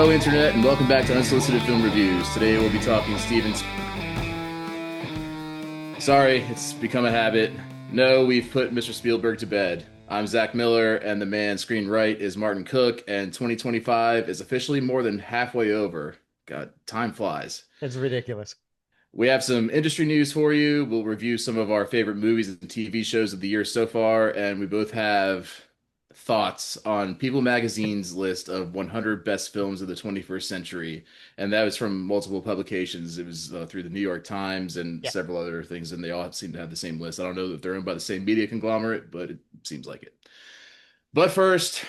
Hello, Internet, and welcome back to Unsolicited Film Reviews. Today we'll be talking Steven's... Sorry, it's become a habit. No, we've put Mr. Spielberg to bed. I'm Zach Miller, and the man screen right is Martin Cooke, and 2025 is officially more than halfway over. God, time flies. It's ridiculous. We have some industry news for you. We'll review some of our favorite movies and TV shows of the year so far, and we both have thoughts on People Magazine's list of 100 best films of the 21st century. And that was from multiple publications. It was through the New York Times and Yeah. several other things, and they all seem to have the same list. I don't know if they're owned by the same media conglomerate, but it seems like it. But first,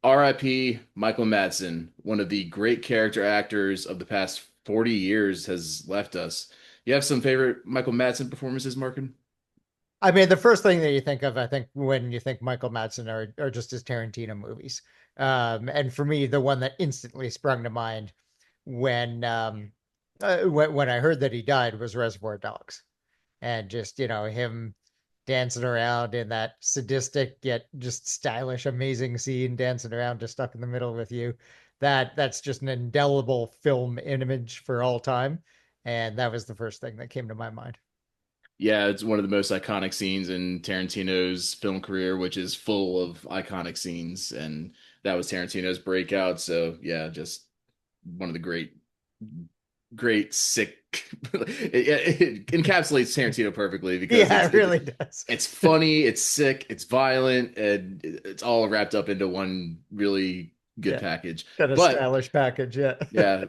RIP Michael Madsen, one of the great character actors of the past 40 years, has left us. You have some favorite Michael Madsen performances, Markin? I mean, the first thing that you think of, I think, when you think Michael Madsen are just his Tarantino movies. And for me, the one that instantly sprung to mind when when I heard that he died was Reservoir Dogs. And just, him dancing around in that sadistic yet just stylish, amazing scene, dancing around just stuck in the middle with you. That's just an indelible film image for all time. And that was the first thing that came to my mind. Yeah, it's one of the most iconic scenes in Tarantino's film career, which is full of iconic scenes, and that was Tarantino's breakout. So yeah, just one of the great sick. It encapsulates Tarantino perfectly because Yeah, it really does. it's funny, it's sick, it's violent, and it's all wrapped up into one really good Yeah, package. got a But stylish package. Yeah. yeah,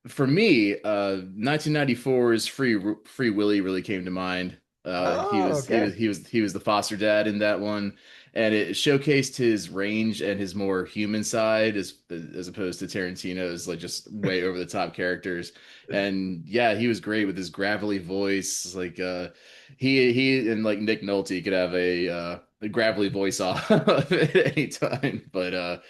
for me, 1994's Free Willy really came to mind. He Oh, was he okay. was he was he was the foster dad in that one, and it showcased his range and his more human side as opposed to Tarantino's like just way over the top characters. And yeah, he was great with his gravelly voice. Like he and like Nick Nolte could have a gravelly voice off at any time, but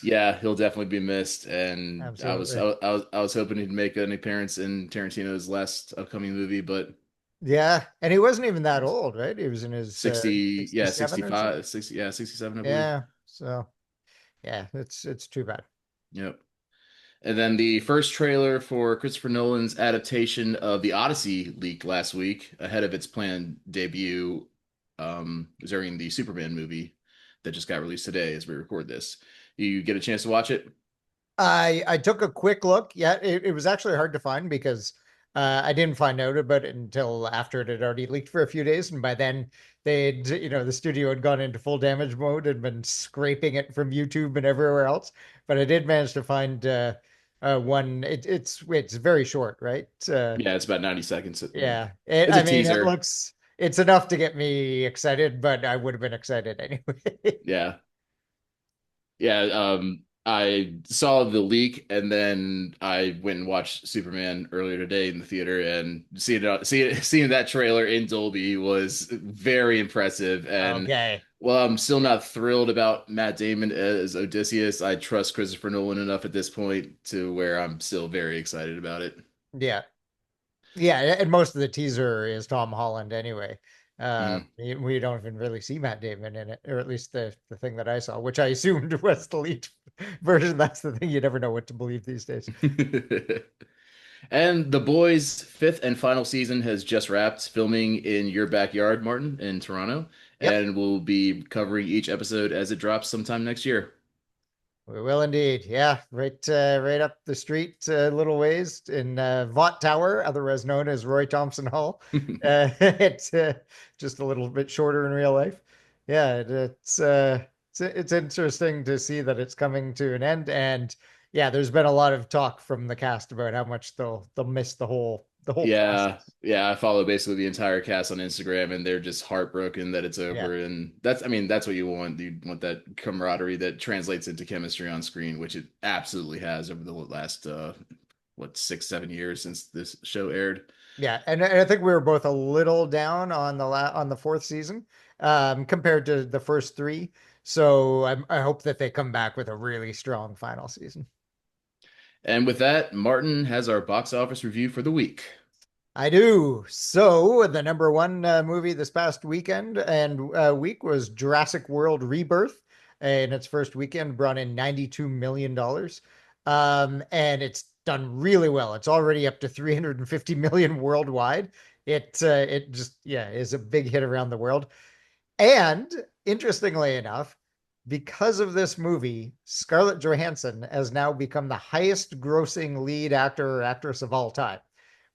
yeah, he'll definitely be missed, and Absolutely. I was hoping he'd make an appearance in Tarantino's last upcoming movie, but Yeah, and he wasn't even that old, right? He was in his 60, yeah, 67 or something. 65, 60, yeah, 67, I believe. Yeah. So, yeah, it's too bad. Yep. And then the first trailer for Christopher Nolan's adaptation of The Odyssey leaked last week ahead of its planned debut during the Superman movie that just got released today as we record this. You get a chance to watch it? I took a quick look. Yeah, it was actually hard to find because I didn't find out about it until after it had already leaked for a few days, and by then the studio had gone into full damage mode and been scraping it from YouTube and everywhere else. But I did manage to find one. It's very short, right? Yeah, it's about 90 seconds. Yeah. It's a I mean, teaser. it's enough to get me excited, but I would have been excited anyway. Yeah. Yeah, I saw the leak and then I went and watched Superman earlier today in the theater, and seeing that trailer in Dolby was very impressive. And Okay. while I'm still not thrilled about Matt Damon as Odysseus, I trust Christopher Nolan enough at this point to where I'm still very excited about it. Yeah. Yeah, and most of the teaser is Tom Holland anyway. Mhm. We don't even really see Matt Damon in it, or at least the thing that I saw, which I assumed was the lead version. That's the thing; you never know what to believe these days. And The Boys' fifth and final season has just wrapped filming in your backyard, Martin, in Toronto, Yep, and we'll be covering each episode as it drops sometime next year. we will indeed. Yeah, right up the street, a little ways in Vought Tower, otherwise known as Roy Thompson Hall. It's just a little bit shorter in real life. Yeah, it's interesting to see that it's coming to an end, and yeah, there's been a lot of talk from the cast about how much they'll miss the whole Yeah, process. yeah, I follow basically the entire cast on Instagram, and they're just heartbroken that it's Yeah. over. And I mean, that's what you want. You want that camaraderie that translates into chemistry on screen, which it absolutely has over the last, what, 6, 7 years since this show aired. Yeah, and I think we were both a little down on the fourth season, compared to the first three. So I hope that they come back with a really strong final season. And with that, Martin has our box office review for the week. I do. So the number one movie this past weekend and week was Jurassic World Rebirth. In its first weekend, brought in $92 million. And it's done really well. It's already up to 350 million worldwide. It just yeah is a big hit around the world. And interestingly enough, because of this movie, Scarlett Johansson has now become the highest grossing lead actor or actress of all time,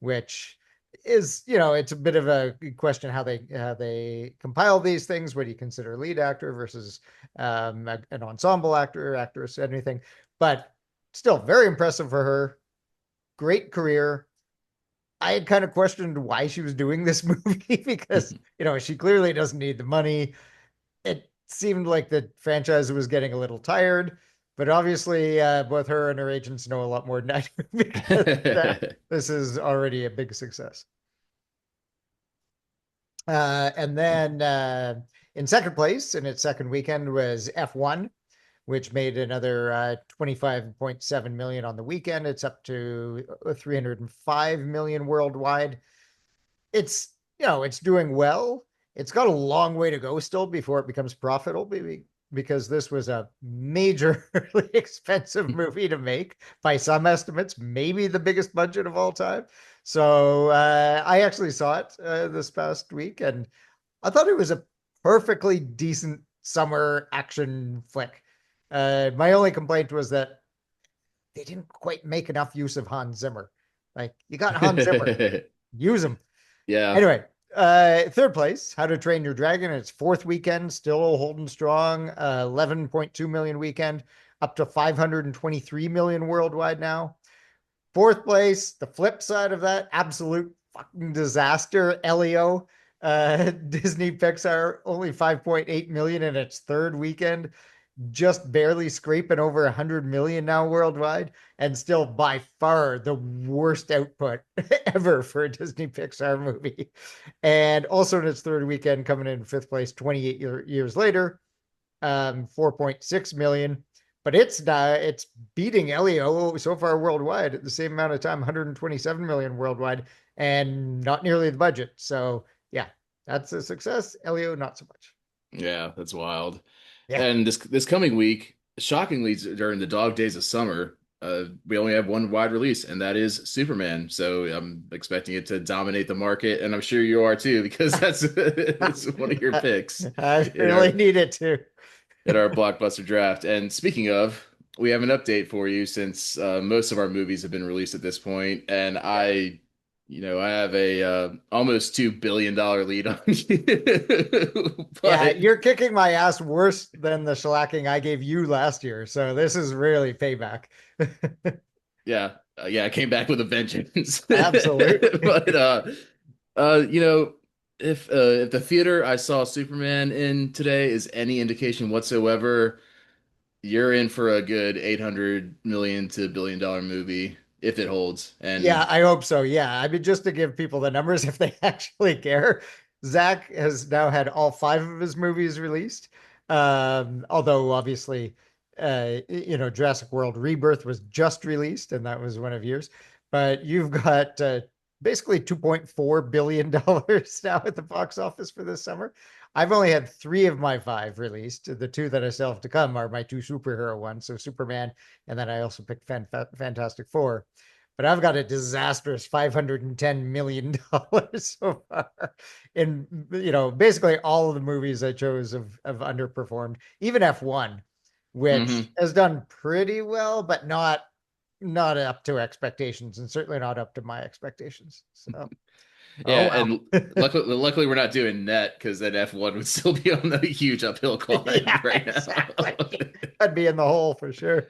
which is, it's a bit of a question how they compile these things. What do you consider lead actor versus an ensemble actor, actress, anything? But still very impressive for her. Great career. I had kind of questioned why she was doing this movie because, she clearly doesn't need the money. It seemed like the franchise was getting a little tired, but obviously, both her and her agents know a lot more than I do because this is already a big success. And then in second place in its second weekend was F1, which made another 25.7 million on the weekend. It's up to 305 million worldwide. It's doing well. It's got a long way to go still before it becomes profitable, because this was a majorly expensive movie to make by some estimates, maybe the biggest budget of all time. So I actually saw it this past week, and I thought it was a perfectly decent summer action flick. My only complaint was that they didn't quite make enough use of Hans Zimmer. Like, you got Hans Zimmer, use him. Yeah. Anyway, third place, How to Train Your Dragon. Its fourth weekend, still holding strong. 11.2 million weekend, up to 523 million worldwide now. Fourth place, the flip side of that, absolute fucking disaster. Elio, Disney Pixar, only 5.8 million in its third weekend, just barely scraping over 100 million now worldwide, and still by far the worst output ever for a Disney Pixar movie. And also in its third weekend, coming in fifth place 28 years later, 4.6 million. But it's beating Elio so far worldwide at the same amount of time, 127 million worldwide, and not nearly the budget. So yeah, that's a success. Elio, not so much. Yeah, that's wild. Yeah. And this coming week, shockingly, during the dog days of summer, we only have one wide release, and that is Superman. So I'm expecting it to dominate the market, and I'm sure you are too, because that's one of your picks I in really our need it to. blockbuster draft. And speaking of, we have an update for you since most of our movies have been released at this point, and Yeah. I have a almost $2 billion lead on you, Yeah, but you're kicking my ass worse than the shellacking I gave you last year. So this is really payback. yeah, I came back with a vengeance. Absolutely. But you know, if the theater I saw Superman in today is any indication whatsoever, you're in for a good 800 million to $1 billion movie if it holds. Yeah, And I hope so. Yeah. I mean, just to give people the numbers if they actually care, Zach has now had all five of his movies released. Although obviously, Jurassic World Rebirth was just released, and that was one of yours. But you've got basically $2.4 billion now at the box office for this summer. I've only had three of my five released. The two that I still have to come are my two superhero ones. So Superman, and then I also picked Fantastic Four, but I've got a disastrous $510 million so far. In basically all of the movies I chose have underperformed. Even F1, which mhm. has done pretty well, but not up to expectations, and certainly not up to my expectations. So, oh Yeah, well. and luckily we're not doing net because then F1 would still be on the huge uphill climb Yeah, right now. exactly. I'd be in the hole for sure.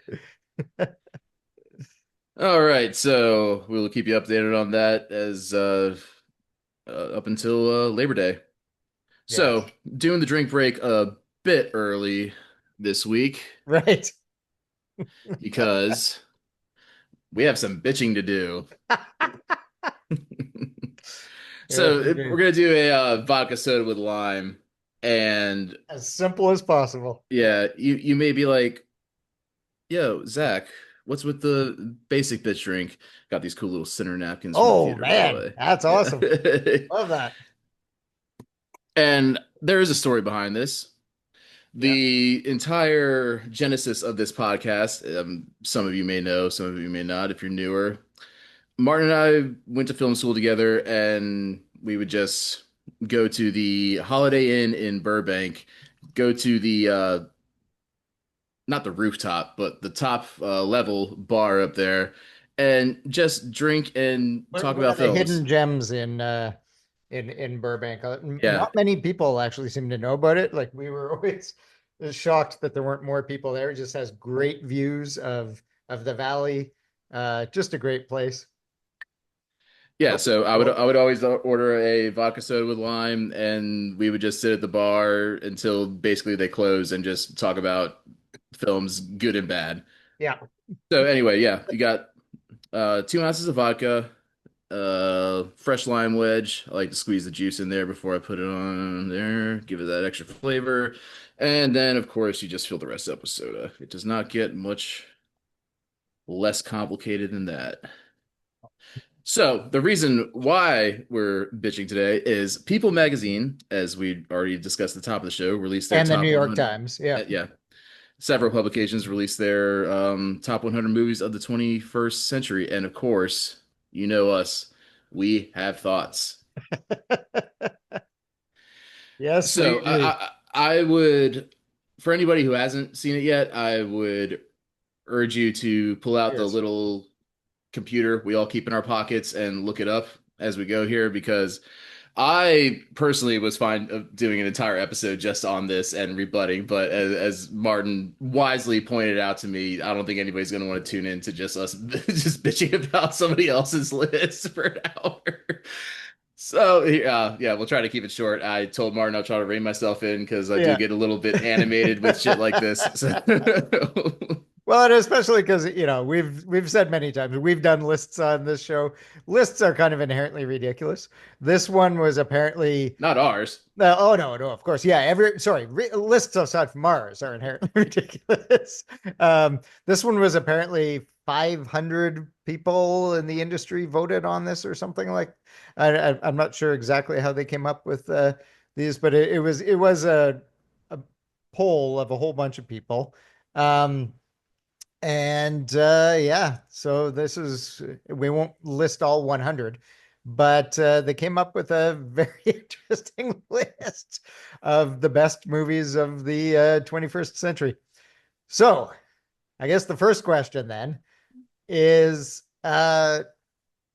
All right, so we'll keep you updated on that as up until Labor Day. So, Yes. doing the drink break a bit early this week Right. because we have some bitching to do. Yes, So, we we're do. gonna do a vodka soda with lime, and As simple as possible. yeah, you may be like, "Yo, Zach, what's with the basic bitch drink?" Got these cool little center napkins from the Oh theater, by the man, way. that's awesome. Yeah. Love that. And there is a story behind this. Yeah. The entire genesis of this podcast, some of you may know, some of you may not if you're newer. Martin and I went to film school together, and we would just go to the Holiday Inn in Burbank, go to the not the rooftop, but the top level bar up there, and just drink and talk One about of the films. hidden gems in Burbank. Yeah, Not many people actually seem to know about it. Like we were always shocked that there weren't more people there. It just has great views of the valley. Just a great place. yeah. Cool. So Cool. I would always order a vodka soda with lime, and we would just sit at the bar until basically they closed and just talk about films, good and bad. Yeah. So anyway, yeah, you got 2 ounces of vodka, fresh lime wedge. I like to squeeze the juice in there before I put it on there, give it that extra flavor. And then, of course, you just fill the rest up with soda. It does not get much less complicated than that. So, the reason why we're bitching today is People Magazine, as we already discussed at the top of the show, released their And the New top York 100. Times. Yeah. Yeah, several publications released their top 100 movies of the 21st century. And of course, you know us, we have thoughts. Yes, we So do. I would, for anybody who hasn't seen it yet, I would urge you to pull out the Cheers. little computer we all keep in our pockets and look it up as we go here because I personally was fine of doing an entire episode just on this and rebutting, but as Martin wisely pointed out to me, I don't think anybody's going to want to tune in to just us just bitching about somebody else's list for an hour. So yeah, we'll try to keep it short. I told Martin I'll try to rein myself in because I do Yeah. get a little bit animated with shit like this. So Well, and especially because we've said many times we've done lists on this show. Lists are kind of inherently ridiculous. This one was apparently not ours. oh no, of course, yeah. Lists aside from Mars are inherently ridiculous. This one was apparently 500 people in the industry voted on this or something like. I'm not sure exactly how they came up with these, but it was a poll of a whole bunch of people. Um, and yeah, so this is, we won't list all 100, but they came up with a very interesting list of the best movies of the 21st century. So I guess the first question then is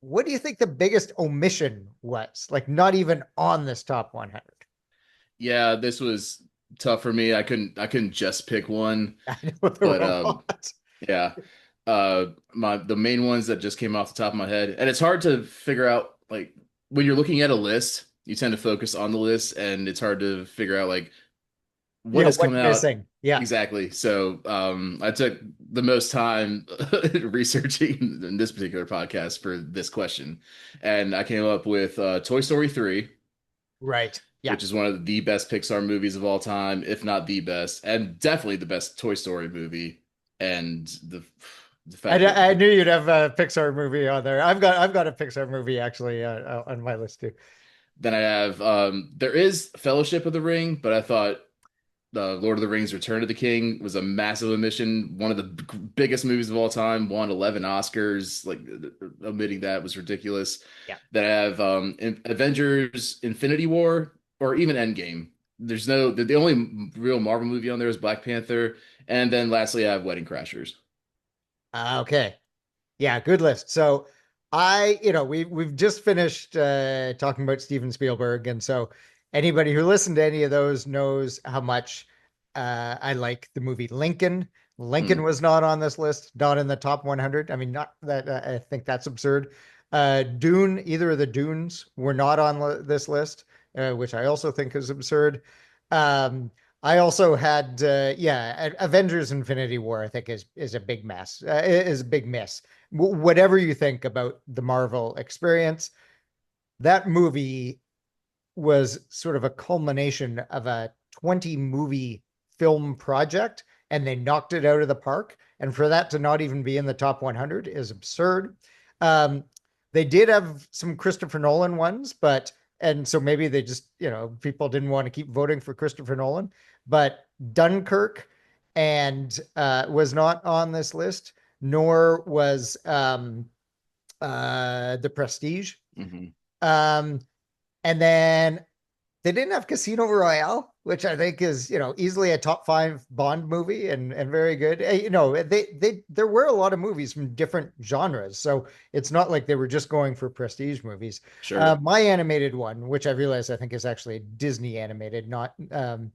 what do you think the biggest omission was? Like not even on this top 100. Yeah, this was tough for me. I couldn't just pick one, I know there were but a lot. yeah. My the main ones that just came off the top of my head. And it's hard to figure out like when you're looking at a list, you tend to focus on the list and it's hard to figure out like what Yeah, has what's come out missing? Yeah. exactly. So I took the most time researching in this particular podcast for this question. And I came up with Toy Story 3, Right. Yeah. which is one of the best Pixar movies of all time, if not the best, and definitely the best Toy Story movie. And the fact that I knew you'd have a Pixar movie on there. I've got a Pixar movie actually on my list too. then I have there is Fellowship of the Ring, but I thought the Lord of the Rings: Return of the King was a massive omission. One of the biggest movies of all time, won 11 Oscars. Like omitting that was ridiculous. Yeah. Then I have Avengers: Infinity War or even Endgame. There's no the only real Marvel movie on there is Black Panther, and then lastly I have Wedding Crashers. Okay. Yeah, good list. So we've just finished talking about Steven Spielberg, and so anybody who listened to any of those knows how much I like the movie Lincoln. Lincoln Hmm. was not on this list, not in the top 100. I mean, not that I think that's absurd. Dune, either of the Dunes were not on this list, which I also think is absurd. Um, I also had Avengers Infinity War, I think is a big mess. Is a big miss. Whatever you think about the Marvel experience, that movie was sort of a culmination of a 20 movie film project, and they knocked it out of the park. And for that to not even be in the top 100 is absurd. Um, they did have some Christopher Nolan ones, and so maybe they just, people didn't want to keep voting for Christopher Nolan. but Dunkirk and was not on this list, nor was The Prestige. Hmm. Um, and then they didn't have Casino Royale, which I think is, easily a top five Bond movie and very good. There were a lot of movies from different genres, so it's not like they were just going for prestige movies. Sure. My animated one, which I realize I think is actually Disney animated, um,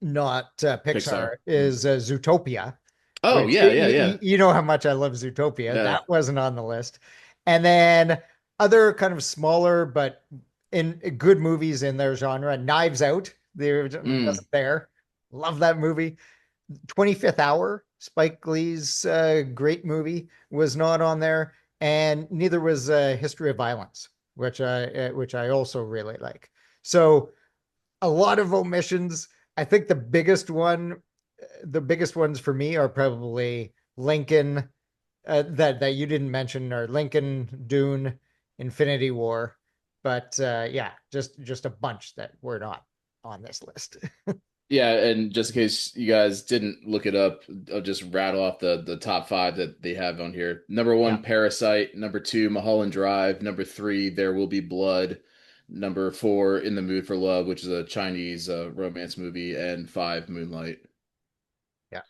not Pixar, Pixar. Mhm. is Zootopia, Oh, which yeah, yeah, yeah. you know how much I love Zootopia. Yeah. That wasn't on the list. And then other kind of smaller but in good movies in their genre, Knives Out, there Mm. wasn't there. Love that movie. 25th Hour, Spike Lee's great movie, was not on there, and neither was History of Violence, which I also really like. So a lot of omissions. I think the biggest ones for me are probably Lincoln, that you didn't mention, are Lincoln, Dune, Infinity War, but yeah, just a bunch that were not on this list. Yeah, and just in case you guys didn't look it up, I'll just rattle off the top five that they have on here. Number Yeah. one, Parasite. Number two, Mulholland Drive. Number three, There Will Be Blood. Number four, In the Mood for Love, which is a Chinese romance movie, and five, Moonlight. Yeah.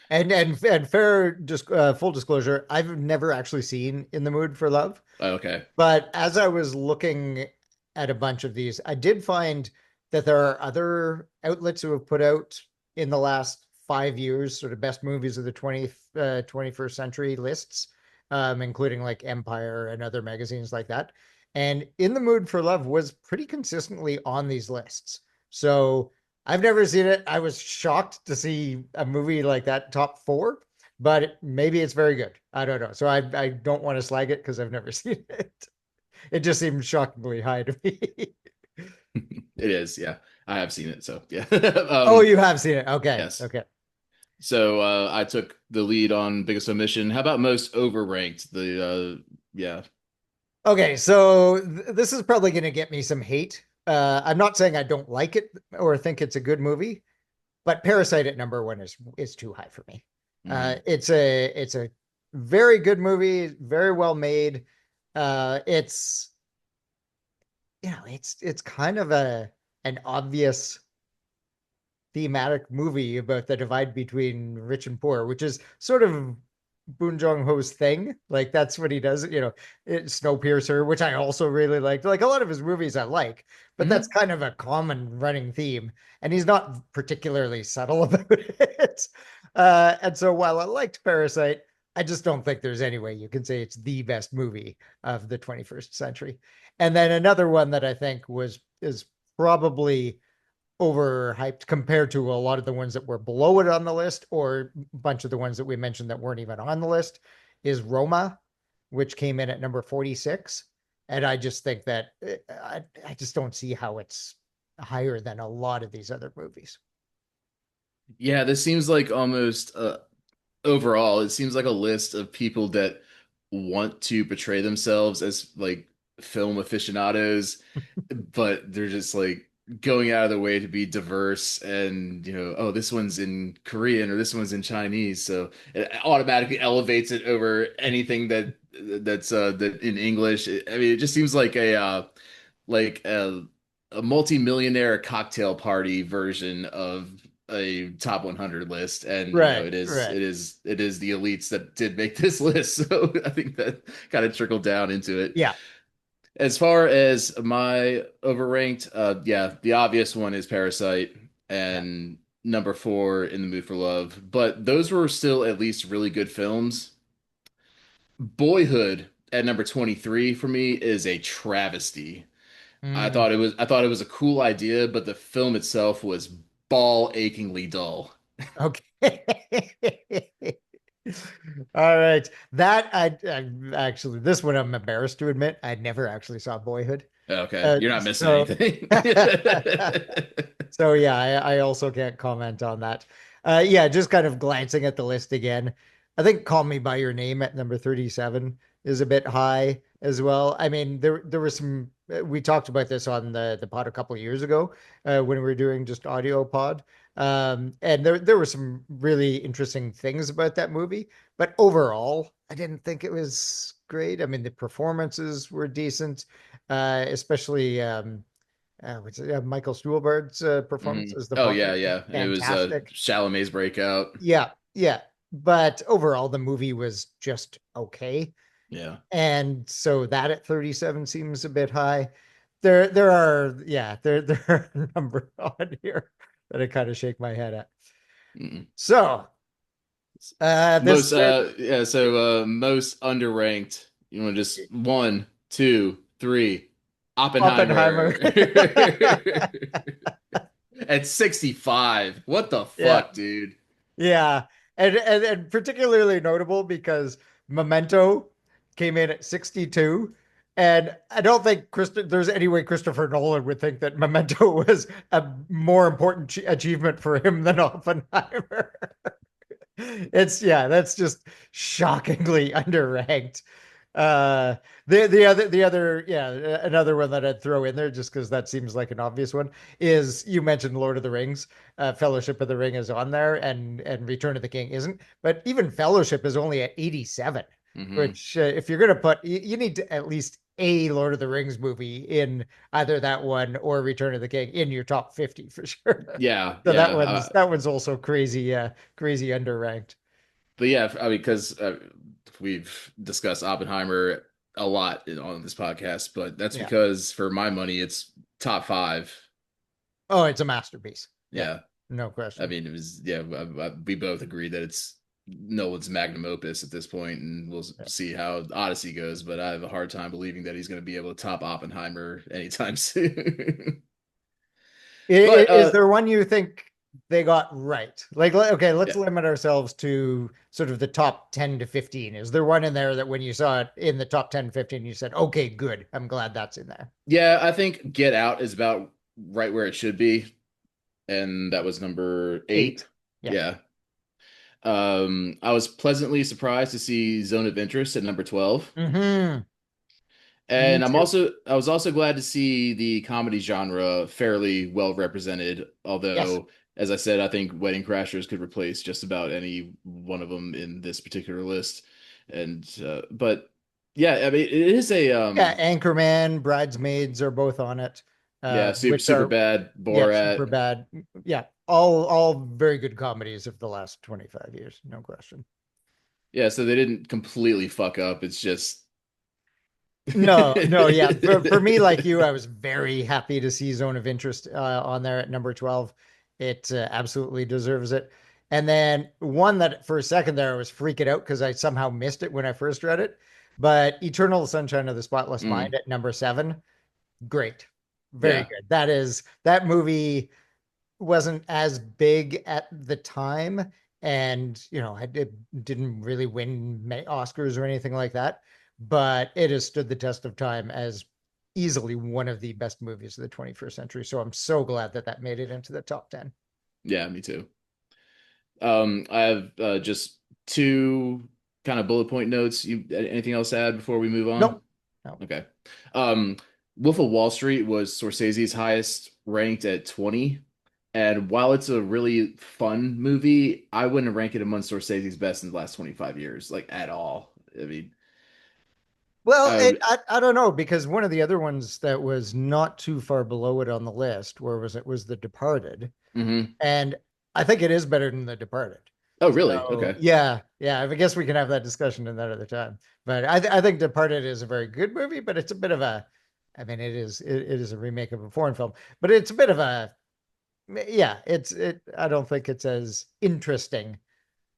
And fair, just full disclosure, I've never actually seen In the Mood for Love. Oh, okay. But as I was looking at a bunch of these, I did find that there are other outlets who have put out in the last 5 years sort of best movies of the 21st century lists, including like Empire and other magazines like that. And In the Mood for Love was pretty consistently on these lists. So I've never seen it. I was shocked to see a movie like that top four, but maybe it's very good. I don't know. So I don't want to slag it because I've never seen it. It just seems shockingly high to me. It is, yeah. I have seen it, so yeah. Oh, you have seen it. Okay. Yes. Okay. So I took the lead on biggest omission. How about most overranked? Yeah. Okay. So this is probably going to get me some hate. I'm not saying I don't like it or think it's a good movie, but Parasite at number one is too high for me. Hmm. It's a very good movie, very well made. It's it's kind of an obvious thematic movie about the divide between rich and poor, which is sort of Boon Jong Ho's thing. Like that's what he does. Snowpiercer, which I also really liked. Like a lot of his movies I like, but that's Hmm. kind of a common running theme, and he's not particularly subtle about it. And so while I liked Parasite, I just don't think there's any way you can say it's the best movie of the 21st century. And then another one that I think was is probably overhyped compared to a lot of the ones that were below it on the list, or a bunch of the ones that we mentioned that weren't even on the list, is Roma, which came in at number 46. And I just think that I just don't see how it's higher than a lot of these other movies. Yeah, this seems like almost overall, it seems like a list of people that want to portray themselves as like film aficionados, but they're just like going out of their way to be diverse and, oh, this one's in Korean or this one's in Chinese, so it automatically elevates it over anything that in English. I mean, it just seems like like a multi-millionaire cocktail party version of a top 100 list, and Right, it is right. it is it is the elites that did make this list, so I think that kind of trickled down into it. Yeah, As far as my overranked, yeah, the obvious one is Parasite, yeah. and number four, In the Mood for Love, but those were still at least really good films. Boyhood at number 23 for me is a travesty. Mm, I thought it was a cool idea, but the film itself was ball achingly dull. okay. All right. I actually, this one I'm embarrassed to admit, I never actually saw Boyhood. Okay, you're not missing So, anything. so yeah, I also can't comment on that. Yeah, just kind of glancing at the list again. I think Call Me by Your Name at number 37 is a bit high as well. I mean, there were some we talked about this on the pod a couple of years ago when we were doing just audio pod. And there were some really interesting things about that movie, but overall, I didn't think it was great. I mean, the performances were decent, especially Michael Stuhlbarg's performance Mhm. as the Oh father yeah, was yeah. It was fantastic. Chalamet's breakout. Yeah, yeah. But overall, the movie was just okay. Yeah. And so that at 37 seems a bit high. There are yeah, there are a number on here that I kind of shake my head at. Mm. So this Most yeah, so most underranked. You want just one, two, three. Oppenheimer. Oppenheimer at 65. What the Yeah, fuck, dude? yeah. And particularly notable because Memento came in at 62. And I don't think there's any way Christopher Nolan would think that Memento was a more important achievement for him than Oppenheimer. It's yeah, that's just shockingly underranked. Uh the other yeah, another one that I'd throw in there just because that seems like an obvious one is you mentioned Lord of the Rings. Fellowship of the Ring is on there and Return of the King isn't, but even Fellowship is only at 87, Hmm. which if you're gonna put you need to at least a Lord of the Rings movie in either that one or Return of the King in your top 50 for sure. Yeah, So yeah. that one's also crazy, crazy underranked. But yeah, I mean, because we've discussed Oppenheimer a lot on this podcast, but that's Yeah. because for my money, it's top five. Oh, it's a masterpiece. Yeah, Yeah. no I question. mean, it was, yeah, we both agree that it's Nolan's magnum opus at this point, and we'll Yeah. see how Odyssey goes. But I have a hard time believing that he's going to be able to top Oppenheimer anytime soon. But Is there one you think they got right? Like, okay, let's yeah, limit ourselves to sort of the top 10 to 15. Is there one in there that when you saw it in the top 10, 15, you said, okay, good. I'm glad that's in there. yeah, I think Get Out is about right where it should be, and that was number eight. Eight. Yeah. Yeah. I was pleasantly surprised to see Zone of Interest at number 12. Hmm. Me And too. I was also glad to see the comedy genre fairly well represented. Yes. Although, as I said, I think Wedding Crashers could replace just about any one of them in this particular list. And but yeah, I mean, it is a Yeah. Anchorman, Bridesmaids are both on it, yeah, which super are, bad yeah, super Borat. bad. Yeah. All very good comedies of the last 25 years. No question. Yeah, so they didn't completely fuck up. It's just No, no, yeah. For me, like you, I was very happy to see Zone of Interest on there at number 12. It absolutely deserves it. And then one that for a second there I was freaking out because I somehow missed it when I first read it. But Eternal Sunshine of the Spotless Mind mm, at number 7, great. Very yeah, good. That movie wasn't as big at the time, and it didn't really win Oscars or anything like that, but it has stood the test of time as easily one of the best movies of the 21st century. So I'm so glad that that made it into the top 10. yeah, me too. I have just two kind of bullet point notes. You anything else to add before we move on? Nope. No. Okay. Um, Wolf of Wall Street was Scorsese's highest ranked at 20. And while it's a really fun movie, I wouldn't rank it among Scorsese's best in the last 25 years, like at all. I mean, Well, I would, I don't know because one of the other ones that was not too far below it on the list, where was it? Was The Departed, mhm. and I think it is better than The Departed. Oh, really? So Okay. yeah, yeah. I guess we can have that discussion another time. But I think Departed is a very good movie, but it's a bit of a, I mean, it is a remake of a foreign film, but it's a bit of a, yeah. It. I don't think it's as interesting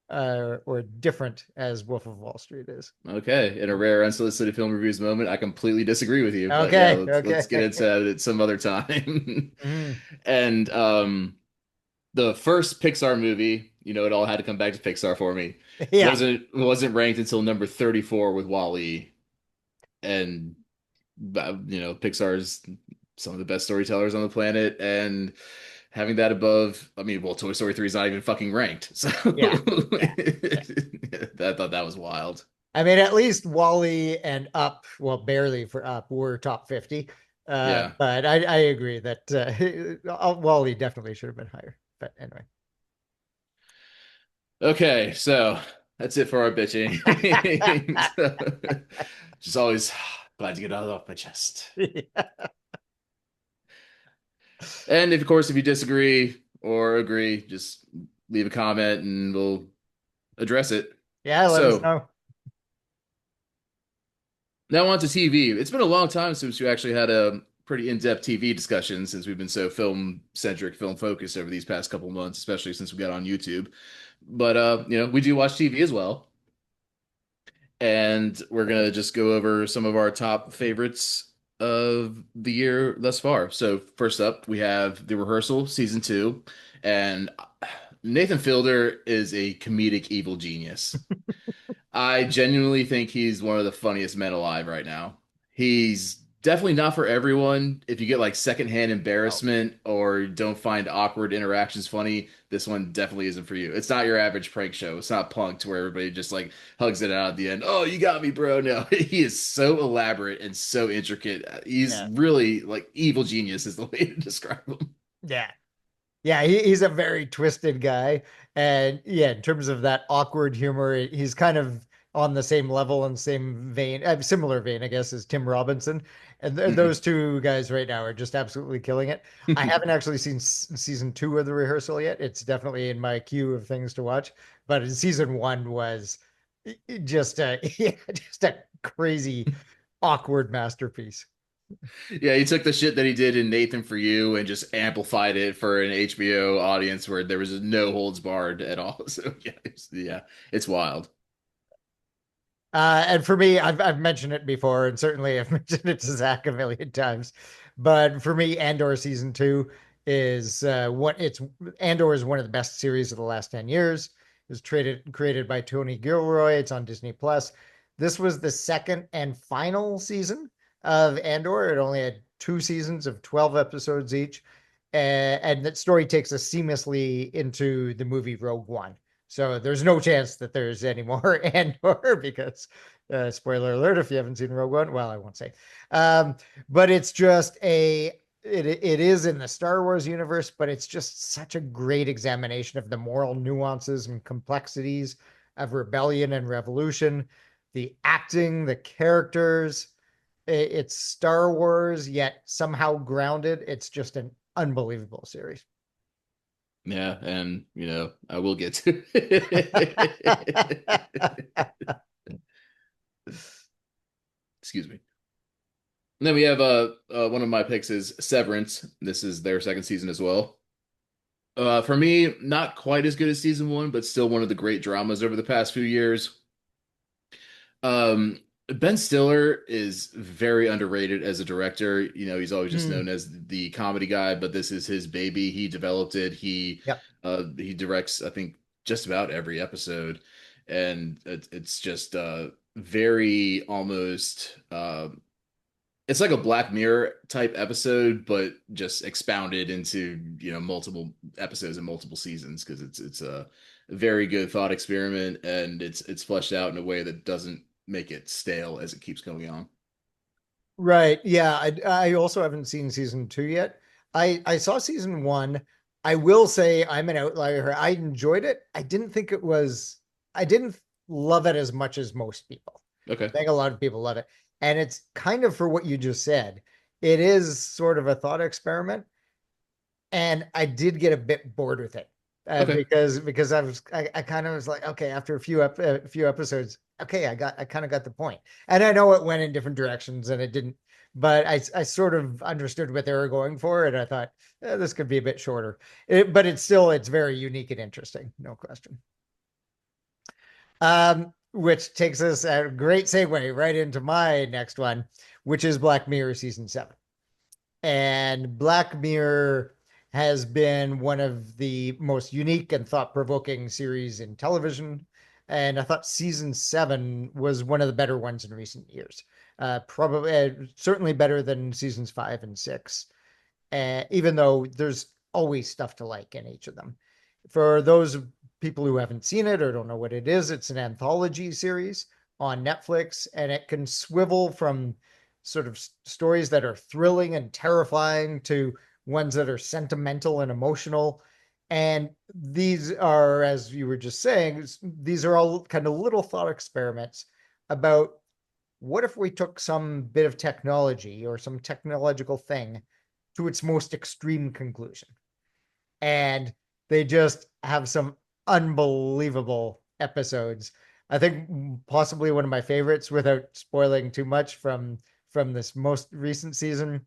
or different as Wolf of Wall Street is. Okay. In a rare unsolicited film reviews moment, I completely disagree with you, but yeah, Okay, let's get okay. into it some other time. Mm, And the first Pixar movie, it all had to come back to Pixar for me. yeah, Wasn't ranked until number 34 with Wall-E. And Pixar's some of the best storytellers on the planet, and having that above, I mean, well, Toy Story 3 is not even fucking ranked. So yeah, yeah, yeah. I thought that was wild. I mean, at least Wally and Up, well, barely for Up, were top 50. Yeah. But I agree that Wally definitely should have been higher. But anyway. Okay, so that's it for our bitching. So, just always glad to get it off my chest. Yeah. And if, of course, if you disagree or agree, just leave a comment and we'll address it. Yeah, let us So know. now on to TV. It's been a long time since we actually had a pretty in-depth TV discussion since we've been so film-centric, film-focused over these past couple months, especially since we got on YouTube. But we do watch TV as well. And we're gonna just go over some of our top favorites of the year thus far. So first up, we have The Rehearsal season 2, and Nathan Fielder is a comedic evil genius. I genuinely think he's one of the funniest men alive right now. He's definitely not for everyone. If you get like secondhand Oh, embarrassment or don't find awkward interactions funny, this one definitely isn't for you. It's not your average prank show. It's not Punked where everybody just like hugs it out at the end. Oh, you got me, bro. No, he is so elaborate and so intricate. He's yeah. really like evil genius is the way to describe him. Yeah. Yeah, he's a very twisted guy. And yeah, in terms of that awkward humor, he's kind of on the same level and same vein, similar vein, I guess, as Tim Robinson. And those two guys right now are just absolutely killing it. I haven't actually seen season 2 of The Rehearsal yet. It's definitely in my queue of things to watch. But season 1 was just a yeah, just a crazy, awkward masterpiece. Yeah, he took the shit that he did in Nathan for You and just amplified it for an HBO audience where there was no holds barred at all. So yeah, it's wild. And for me, I've mentioned it before, and certainly I've mentioned it to Zach a million times. But for me, Andor season 2 is what it's Andor is one of the best series of the last 10 years. It was created by Tony Gilroy. It's on Disney Plus. This was the second and final season of Andor. It only had 2 seasons of 12 episodes each. And that story takes us seamlessly into the movie Rogue One. So there's no chance that there's any more Andor because, spoiler alert, if you haven't seen Rogue One, well, I won't say. Um, but it's just it is in the Star Wars universe, but it's just such a great examination of the moral nuances and complexities of rebellion and revolution, the acting, the characters. It's Star Wars, yet somehow grounded. It's just an unbelievable series. Yeah, and I will get to it. Excuse me. And then we have one of my picks is Severance. This is their second season as well. For me, not quite as good as season 1, but still one of the great dramas over the past few years. Um, Ben Stiller is very underrated as a director. He's always just Hmm. known as the comedy guy, but this is his baby. He developed it. Yep. He directs, I think, just about every episode, and it's just very almost it's like a Black Mirror type episode, but just expounded into multiple episodes and multiple seasons because it's a very good thought experiment and it's fleshed out in a way that doesn't make it stale as it keeps going on. Right. Yeah. I also haven't seen season 2 yet. I saw season 1. I will say I'm an outlier. I enjoyed it. I didn't love it as much as most people. Okay. I think a lot of people love it. And it's kind of for what you just said. It is sort of a thought experiment. And I did get a bit bored with it Okay. because I kind of was like, okay, after a few episodes, okay, I kind of got the point, and I know it went in different directions and it didn't, but I sort of understood what they were going for, and I thought this could be a bit shorter, but it's very unique and interesting, no question. Which takes us a great segue right into my next one, which is Black Mirror season 7. And Black Mirror has been one of the most unique and thought-provoking series in television. And I thought season 7 was one of the better ones in recent years. Probably, certainly better than seasons 5 and 6. Even though there's always stuff to like in each of them. For those people who haven't seen it or don't know what it is, it's an anthology series on Netflix, and it can swivel from sort of stories that are thrilling and terrifying to ones that are sentimental and emotional. And these are, as you were just saying, these are all kind of little thought experiments about what if we took some bit of technology or some technological thing to its most extreme conclusion. And they just have some unbelievable episodes. I think possibly one of my favorites, without spoiling too much from this most recent season,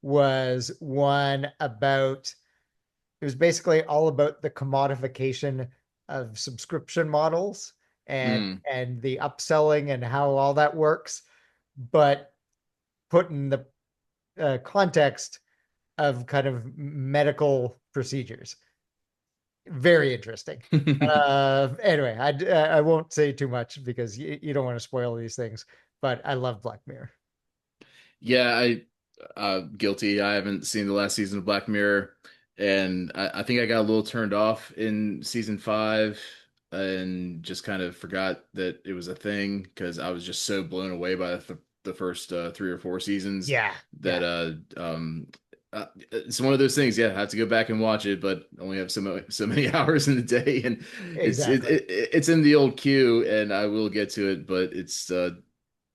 was one about, it was basically all about the commodification of subscription models and Mm. and the upselling and how all that works, but put in the context of kind of medical procedures. Very interesting. Anyway, I won't say too much because you don't want to spoil these things, but I love Black Mirror. Yeah, I guilty. I haven't seen the last season of Black Mirror, and I think I got a little turned off in season 5 and just kind of forgot that it was a thing because I was just so blown away by the first 3 or 4 seasons Yeah, that yeah, it's one of those things. Yeah, I have to go back and watch it, but only have so many hours in the day, and exactly. it's in the old queue, and I will get to it, but it's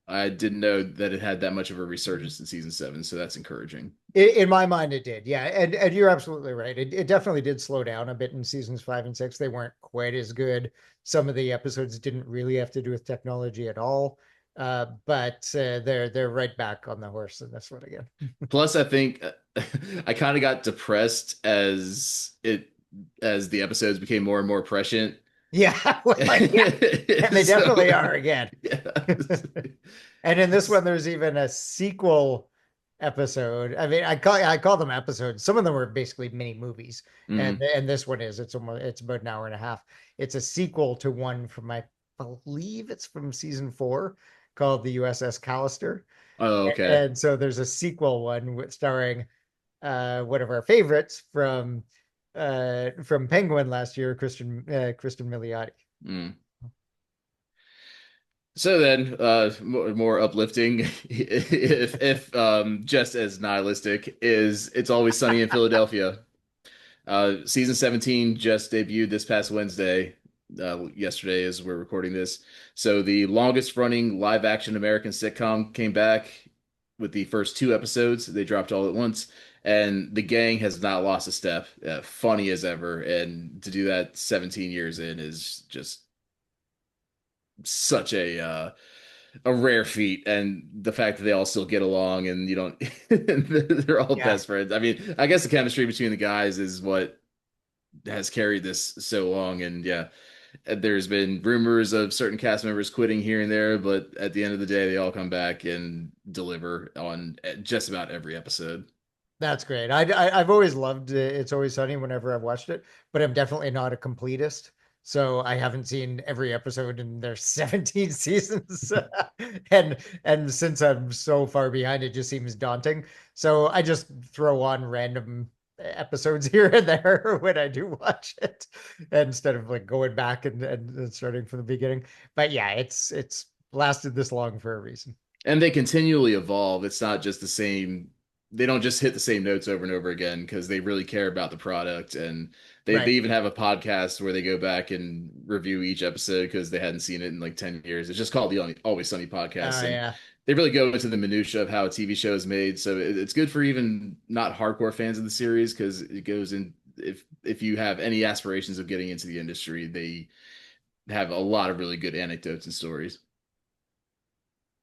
I didn't know that it had that much of a resurgence in season 7, so that's encouraging. In my mind, it did. Yeah, and you're absolutely right. It definitely did slow down a bit in seasons 5 and 6. They weren't quite as good. Some of the episodes didn't really have to do with technology at all. But they're right back on the horse in this one again. Plus, I think I kind of got depressed as the episodes became more and more prescient. Yeah, well, yeah, and they So, definitely are again. yeah. And in this one, there's even a sequel episode. I mean, I call them episodes. Some of them are basically mini movies, and Mm. this one is. It's about an hour and a half. It's a sequel to one from, I believe it's from season 4, called the USS Callister. Oh, okay. And so there's a sequel one starring one of our favorites from Penguin last year, Kristen Milioti. Mm. So then, more uplifting, if just as nihilistic, is It's Always Sunny in Philadelphia. Season 17 just debuted this past Wednesday, yesterday as we're recording this. So the longest running live action American sitcom came back with the first 2 episodes. They dropped all at once, and the gang has not lost a step. Funny as ever, and to do that 17 years in is just such a rare feat, and the fact that they all still get along and you don't they're all Yeah, best friends. I mean, I guess the chemistry between the guys is what has carried this so long. And yeah, there's been rumors of certain cast members quitting here and there, but at the end of the day, they all come back and deliver on just about every episode. that's great. I've always loved It's Always Sunny whenever I've watched it, but I'm definitely not a completist. So I haven't seen every episode in their 17 seasons. And since I'm so far behind, it just seems daunting. So I just throw on random episodes here and there when I do watch it, instead of like going back and starting from the beginning. But yeah, it's lasted this long for a reason. And they continually evolve. It's not just the same. They don't just hit the same notes over and over again because they really care about the product. And they Right. even have a podcast where they go back and review each episode because they hadn't seen it in like 10 years. It's just called the Always Sunny podcast. Oh And yeah. they really go into the minutia of how a TV show is made. So it's good for even not hardcore fans of the series because it goes in. If you have any aspirations of getting into the industry, they have a lot of really good anecdotes and stories.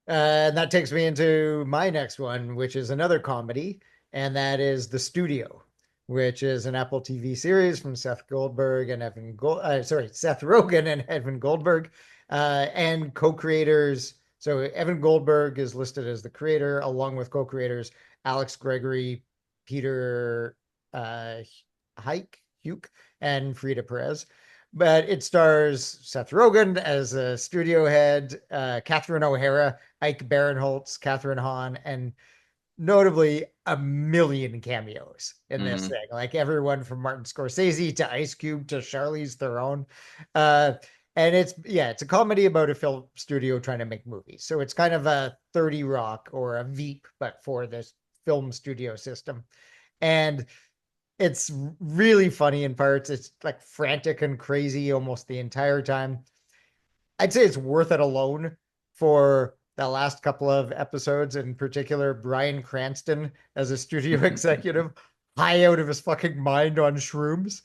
And that takes me into my next one, which is another comedy, and that is The Studio, which is an Apple TV series from Seth Goldberg and Seth Rogen and Evan Goldberg, and co-creators. So Evan Goldberg is listed as the creator, along with co-creators Alex Gregory, Peter uh, Hike, and Frida Perez. But it stars Seth Rogen as a studio head, Catherine O'Hara, Ike Barinholtz, Catherine Hahn, and notably a million cameos in this Hmm. thing. Like everyone from Martin Scorsese to Ice Cube to Charlize Theron. Uh, And it's a comedy about a film studio trying to make movies. So it's kind of a 30 Rock or a Veep, but for this film studio system. And it's really funny in parts. It's like frantic and crazy almost the entire time. I'd say it's worth it alone for the last couple of episodes, in particular, Bryan Cranston as a studio executive, high out of his fucking mind on shrooms.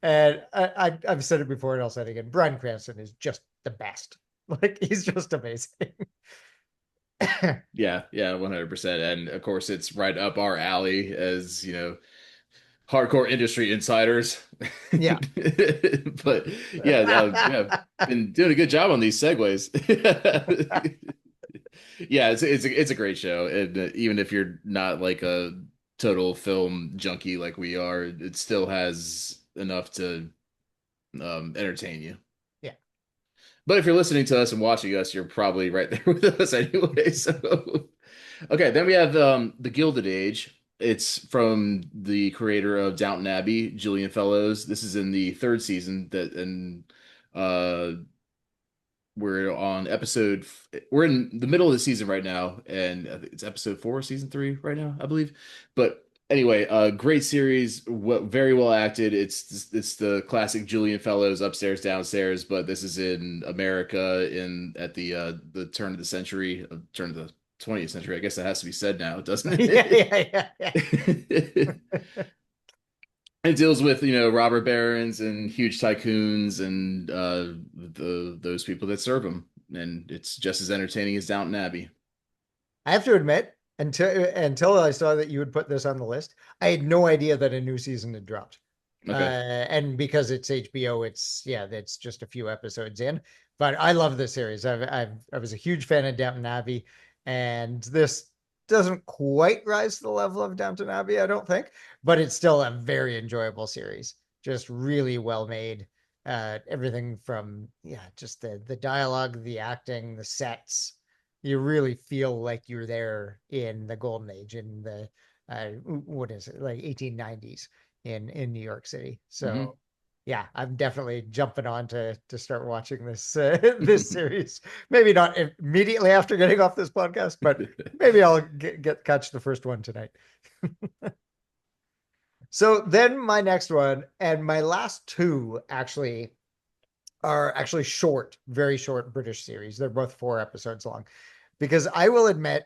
And I've said it before and I'll say it again. Bryan Cranston is just the best. Like, he's just amazing. Yeah, yeah, 100%. And of course, it's right up our alley as, hardcore industry insiders. Yeah. But yeah, yeah, been doing a good job on these segues. Yeah, it's a great show, and even if you're not like a total film junkie like we are, it still has enough to entertain you. Yeah. But if you're listening to us and watching us, you're probably right there with us anyway. So, okay, then we have the Gilded Age. It's from the creator of Downton Abbey, Gillian Fellows. This is in the third season that, and uh, we're in the middle of the season right now, and I think it's episode 4, season 3 right now, I believe. But anyway, great series, very well acted. It's the classic Julian Fellows upstairs downstairs, but this is in America in at the turn of the century, turn of the 20th century. I guess that has to be said now, doesn't Yeah, it? yeah. It deals with, robber barons and huge tycoons and those people that serve them, and it's just as entertaining as Downton Abbey. I have to admit, until I saw that you would put this on the list, I had no idea that a new season had dropped. Okay. And because it's HBO, it's just a few episodes in. But I love this series. I was a huge fan of Downton Abbey, and this doesn't quite rise to the level of Downton Abbey, I don't think, but it's still a very enjoyable series. Just really well made. Everything from just the dialogue, the acting, the sets. You really feel like you're there in the golden age, in the what is it, like 1890s in New York City. So Hmm. yeah, I'm definitely jumping on to start watching this this series. Maybe not immediately after getting off this podcast, but maybe I'll get catch the first one tonight. So then my next one and my last two actually are actually short, very short British series. They're both 4 episodes long. Because I will admit,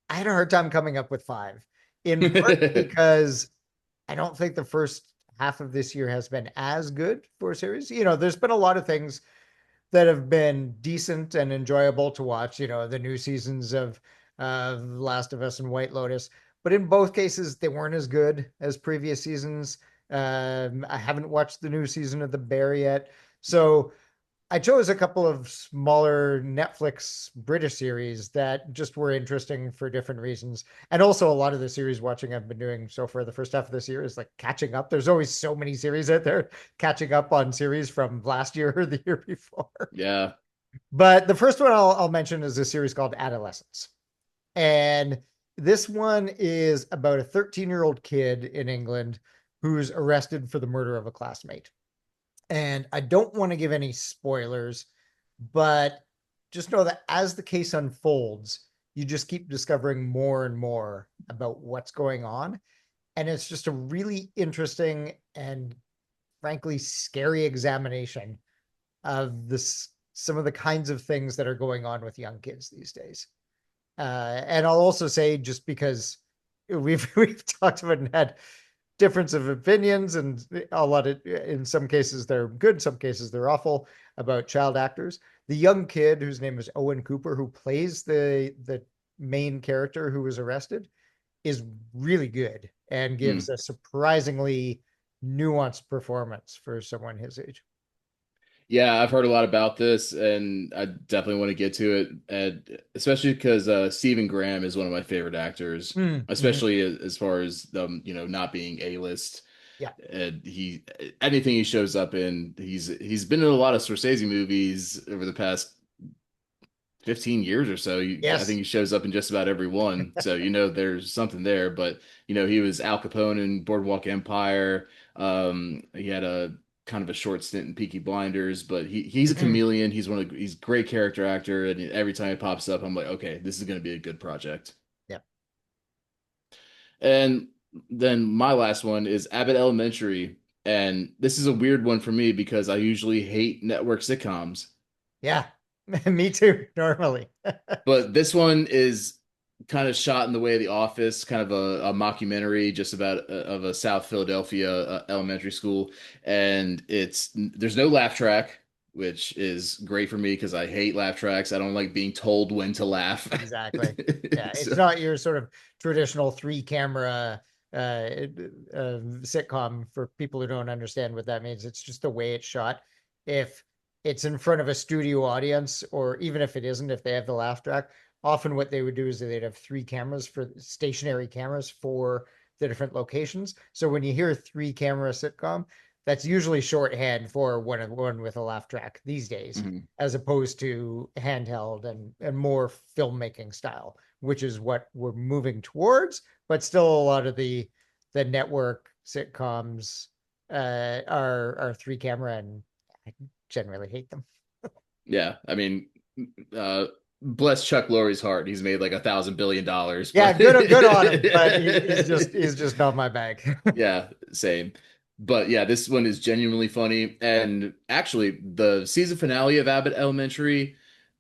I had a hard time coming up with five, in part because I don't think the first half of this year has been as good for a series. There's been a lot of things that have been decent and enjoyable to watch. The new seasons of Last of Us and White Lotus, but in both cases, they weren't as good as previous seasons. I haven't watched the new season of The Bear yet, so I chose a couple of smaller Netflix British series that just were interesting for different reasons. And also, a lot of the series watching I've been doing so far the first half of this year is like catching up. There's always so many series out there, catching up on series from last year or the year before. Yeah. But the first one I'll mention is a series called Adolescence. And this one is about a 13-year-old kid in England who's arrested for the murder of a classmate. And I don't want to give any spoilers, but just know that as the case unfolds, you just keep discovering more and more about what's going on. And it's just a really interesting and frankly scary examination of this, some of the kinds of things that are going on with young kids these days. And I'll also say, just because we've talked about and had difference of opinions, and a lot of, in some cases they're good, in some cases they're awful, about child actors. The young kid whose name is Owen Cooper, who plays the main character who was arrested, is really good and gives Hmm. a surprisingly nuanced performance for someone his age. Yeah, I've heard a lot about this, and I definitely want to get to it, and especially because Stephen Graham is one of my favorite actors, Mm-hmm. especially as far as them, not being A-list. Yeah. And anything he shows up in, he's been in a lot of Scorsese movies over the past 15 years or so. I think Yes. he shows up in just about every one. So, there's something there. But, he was Al Capone in Boardwalk Empire. He had a kind of a short stint in Peaky Blinders, but he's a Mhm. chameleon. He's a great character actor, and every time he pops up, I'm like, okay, this is going to be a good project. Yeah. And then my last one is Abbott Elementary, and this is a weird one for me because I usually hate network sitcoms. Yeah. Me too, normally. But this one is kind of shot in the way of The Office, kind of a mockumentary just about of a South Philadelphia elementary school, and there's no laugh track, which is great for me because I hate laugh tracks. I don't like being told when to laugh. Exactly. Yeah, it's So, not your sort of traditional three camera sitcom for people who don't understand what that means. It's just the way it's shot. If it's in front of a studio audience, or even if it isn't, if they have the laugh track, often what they would do is they'd have three cameras for stationary cameras for the different locations. So when you hear three camera sitcom, that's usually shorthand for one with a laugh track these days, mhm. as opposed to handheld and more filmmaking style, which is what we're moving towards. But still, a lot of the network sitcoms are three camera, and I generally hate them. Yeah, I mean, uh, bless Chuck Lorre's heart. He's made like $1,000 billion, Yeah, but good on him, but he's just not my bag. yeah, same. But yeah, this one is genuinely funny. And actually, the season finale of Abbott Elementary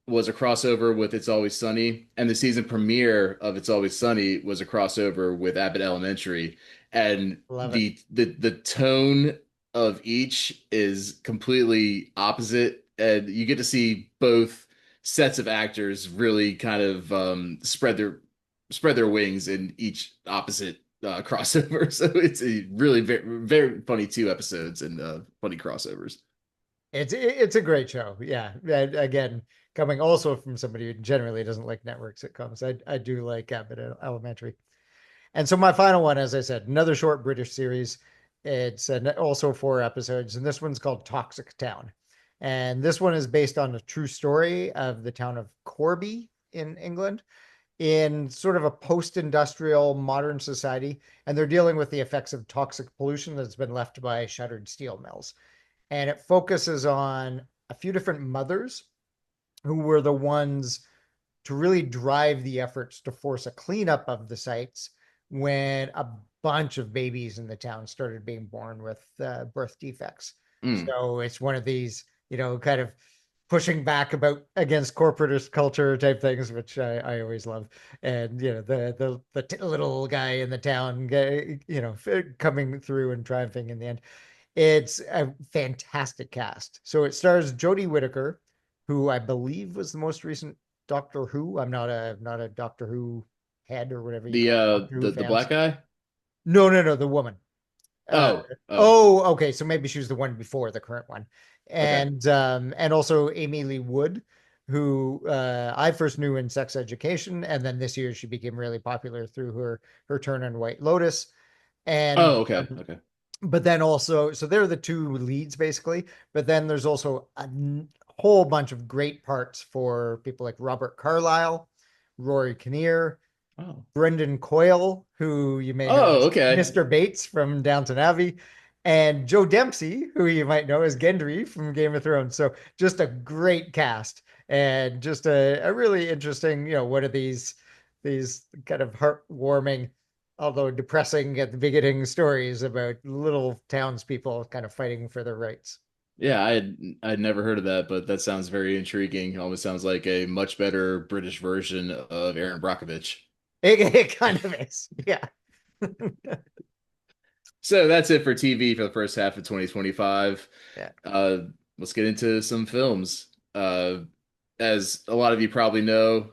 was a crossover with It's Always Sunny, and the season premiere of It's Always Sunny was a crossover with Abbott Elementary. And Love it. the tone of each is completely opposite, and you get to see both sets of actors really kind of spread their wings in each opposite crossover. So it's a really very funny 2 episodes and funny crossovers. It's a great show. Yeah. And again, coming also from somebody who generally doesn't like network sitcoms, I do like Abbott Elementary. And so my final one, as I said, another short British series. It's also 4 episodes, and this one's called Toxic Town. And this one is based on a true story of the town of Corby in England, in sort of a post-industrial modern society, and they're dealing with the effects of toxic pollution that's been left by shuttered steel mills. And it focuses on a few different mothers who were the ones to really drive the efforts to force a cleanup of the sites when a bunch of babies in the town started being born with birth defects. Mm. So it's one of these, kind of pushing back about against corporatist culture type things, which I always love. And the little guy in the town, coming through and triumphing in the end. It's a fantastic cast. So it stars Jodie Whittaker, who I believe was the most recent Doctor Who. I'm not a Doctor Who head or whatever you call it, Doctor Who The black fans. guy. No, no, no, the woman. Uh, Oh. oh, okay. So maybe she was the one before the current one, Okay. and also Amy Lee Wood, who I first knew in Sex Education, and then this year she became really popular through her turn in White Lotus, and Oh, okay. Okay. but then also, so they're the two leads basically, but then there's also a whole bunch of great parts for people like Robert Carlyle, Rory Kinnear, Oh. Brendan Coyle, who you may know Oh, as okay. Mr. Bates from Downton Abbey, and Joe Dempsey, who you might know as Gendry from Game of Thrones. So just a great cast, and just a really interesting, one of these kind of heartwarming, although depressing at the beginning, stories about little townspeople kind of fighting for their rights. Yeah, I'd never heard of that, but that sounds very intriguing. It almost sounds like a much better British version of Aaron Brockovich. It kind of is, yeah. So that's it for TV for the first half of 2025. Yeah. Uh, let's get into some films. As a lot of you probably know,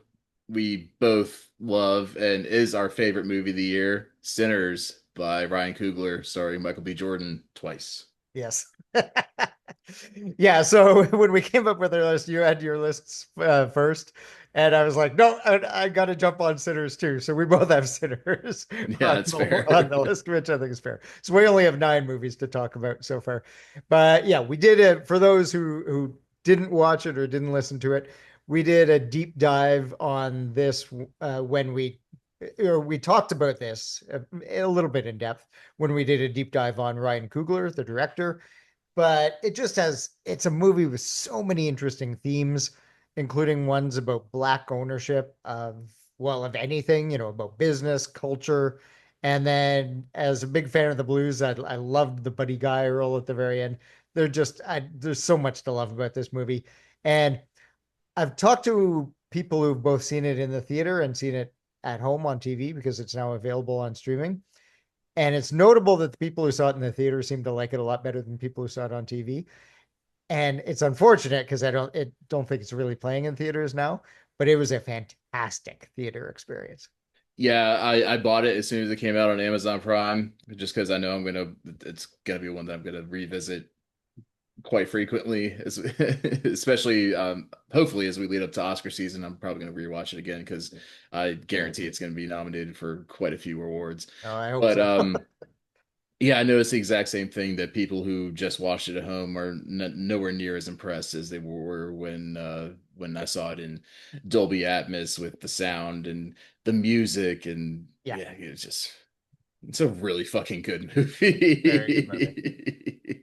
we both love and is our favorite movie of the year, Sinners by Ryan Coogler, starring Michael B. Jordan twice. Yes. Yeah. So when we came up with our list, you had your lists first. And I was like, no, I got to jump on Sinners too. So we both have Sinners Yeah, that's on the fair. list, which I think is fair. So we only have 9 movies to talk about so far. But yeah, we did it for those who didn't watch it or didn't listen to it. We did a deep dive on this when we talked about this a little bit in depth when we did a deep dive on Ryan Coogler, the director. but it's a movie with so many interesting themes, including ones about black ownership of, well, of anything, about business, culture. And then as a big fan of the blues, I loved the Buddy Guy role at the very end. There's so much to love about this movie. And I've talked to people who've both seen it in the theater and seen it at home on TV because it's now available on streaming. And it's notable that the people who saw it in the theater seem to like it a lot better than people who saw it on TV. And it's unfortunate because I don't think it's really playing in theaters now, but it was a fantastic theater experience. Yeah, I bought it as soon as it came out on Amazon Prime, just because I know it's gonna be one that I'm gonna revisit quite frequently, especially hopefully as we lead up to Oscar season. I'm probably going to rewatch it again because I guarantee it's going to be nominated for quite a few awards. Oh, I hope But so. yeah, I noticed the exact same thing, that people who just watched it at home are nowhere near as impressed as they were when I saw it in Dolby Atmos with the sound and the music. And Yeah, yeah, it's a really fucking good very good movie. movie. Yeah.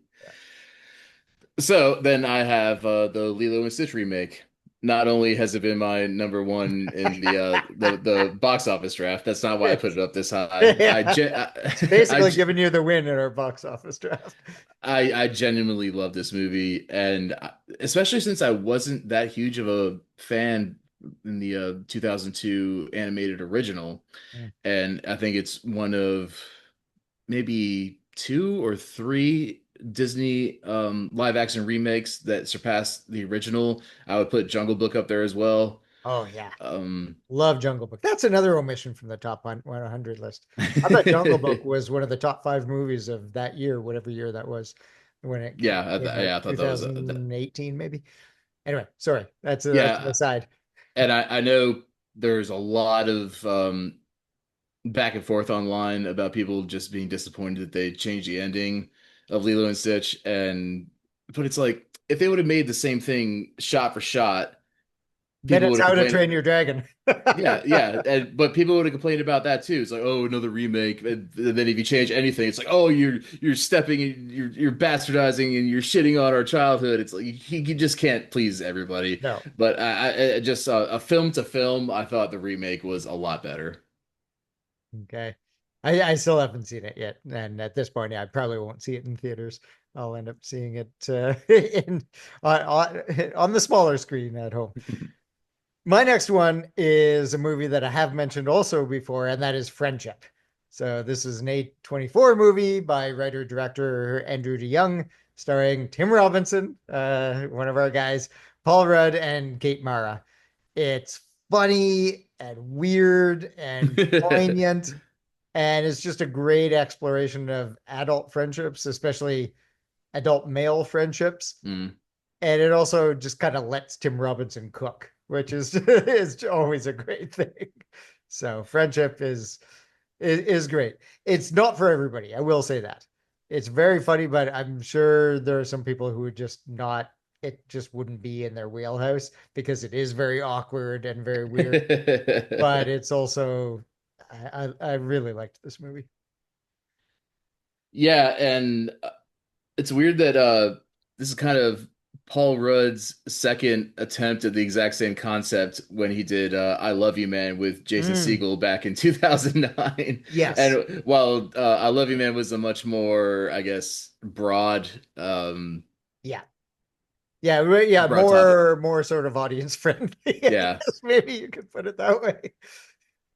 So then I have the Lilo and Stitch remake. Not only has it been my number one in the box office draft, that's not why I put It's, it up this high. yeah. It's basically I, giving you the win in our box office draft. I genuinely love this movie, and especially since I wasn't that huge of a fan in the 2002 animated original, Mm. and I think it's one of maybe two or three Disney live action remakes that surpassed the original. I would put Jungle Book up there as well. Oh yeah. Um, Love Jungle Book. That's another omission from the top 100 list. I thought Jungle Book was one of the top five movies of that year, whatever year that was, when it came out, yeah, I thought that was 2018 maybe. Anyway, sorry, that's an yeah, aside. and I know there's a lot of back and forth online about people just being disappointed that they changed the ending of Lilo and Stitch, and but it's like if they would have made the same thing shot for shot, Then people it's would have How to complained. Train Your Dragon. Yeah, but people would have complained about that too. It's like, oh, another remake. And then if you change anything, it's like, oh, you're stepping, you're bastardizing, and you're shitting on our childhood. It's like you just can't please everybody. No. But I just a film to film, I thought the remake was a lot better. Okay. I still haven't seen it yet. And at this point, yeah, I probably won't see it in theaters. I'll end up seeing it in on the smaller screen at home. My next one is a movie that I have mentioned also before, and that is Friendship. So this is an A24 movie by writer-director Andrew DeYoung, starring Tim Robinson, one of our guys, Paul Rudd, and Kate Mara. It's funny and weird and poignant, and it's just a great exploration of adult friendships, especially adult male friendships. Mm. And it also just kind of lets Tim Robinson cook, which is is always a great thing. So Friendship is great. It's not for everybody, I will say that. It's very funny, but I'm sure there are some people who would just not, it just wouldn't be in their wheelhouse because it is very awkward and very weird. But it's also, I really liked this movie. Yeah, and it's weird that this is kind of Paul Rudd's second attempt at the exact same concept when he did I Love You Man with Jason Mm, Segel back in 2009. yes. And while I Love You Man was a much more, I guess, Yeah. Yeah, yeah, broad topic. more sort of audience friendly. I Yeah. guess maybe you could put it that way.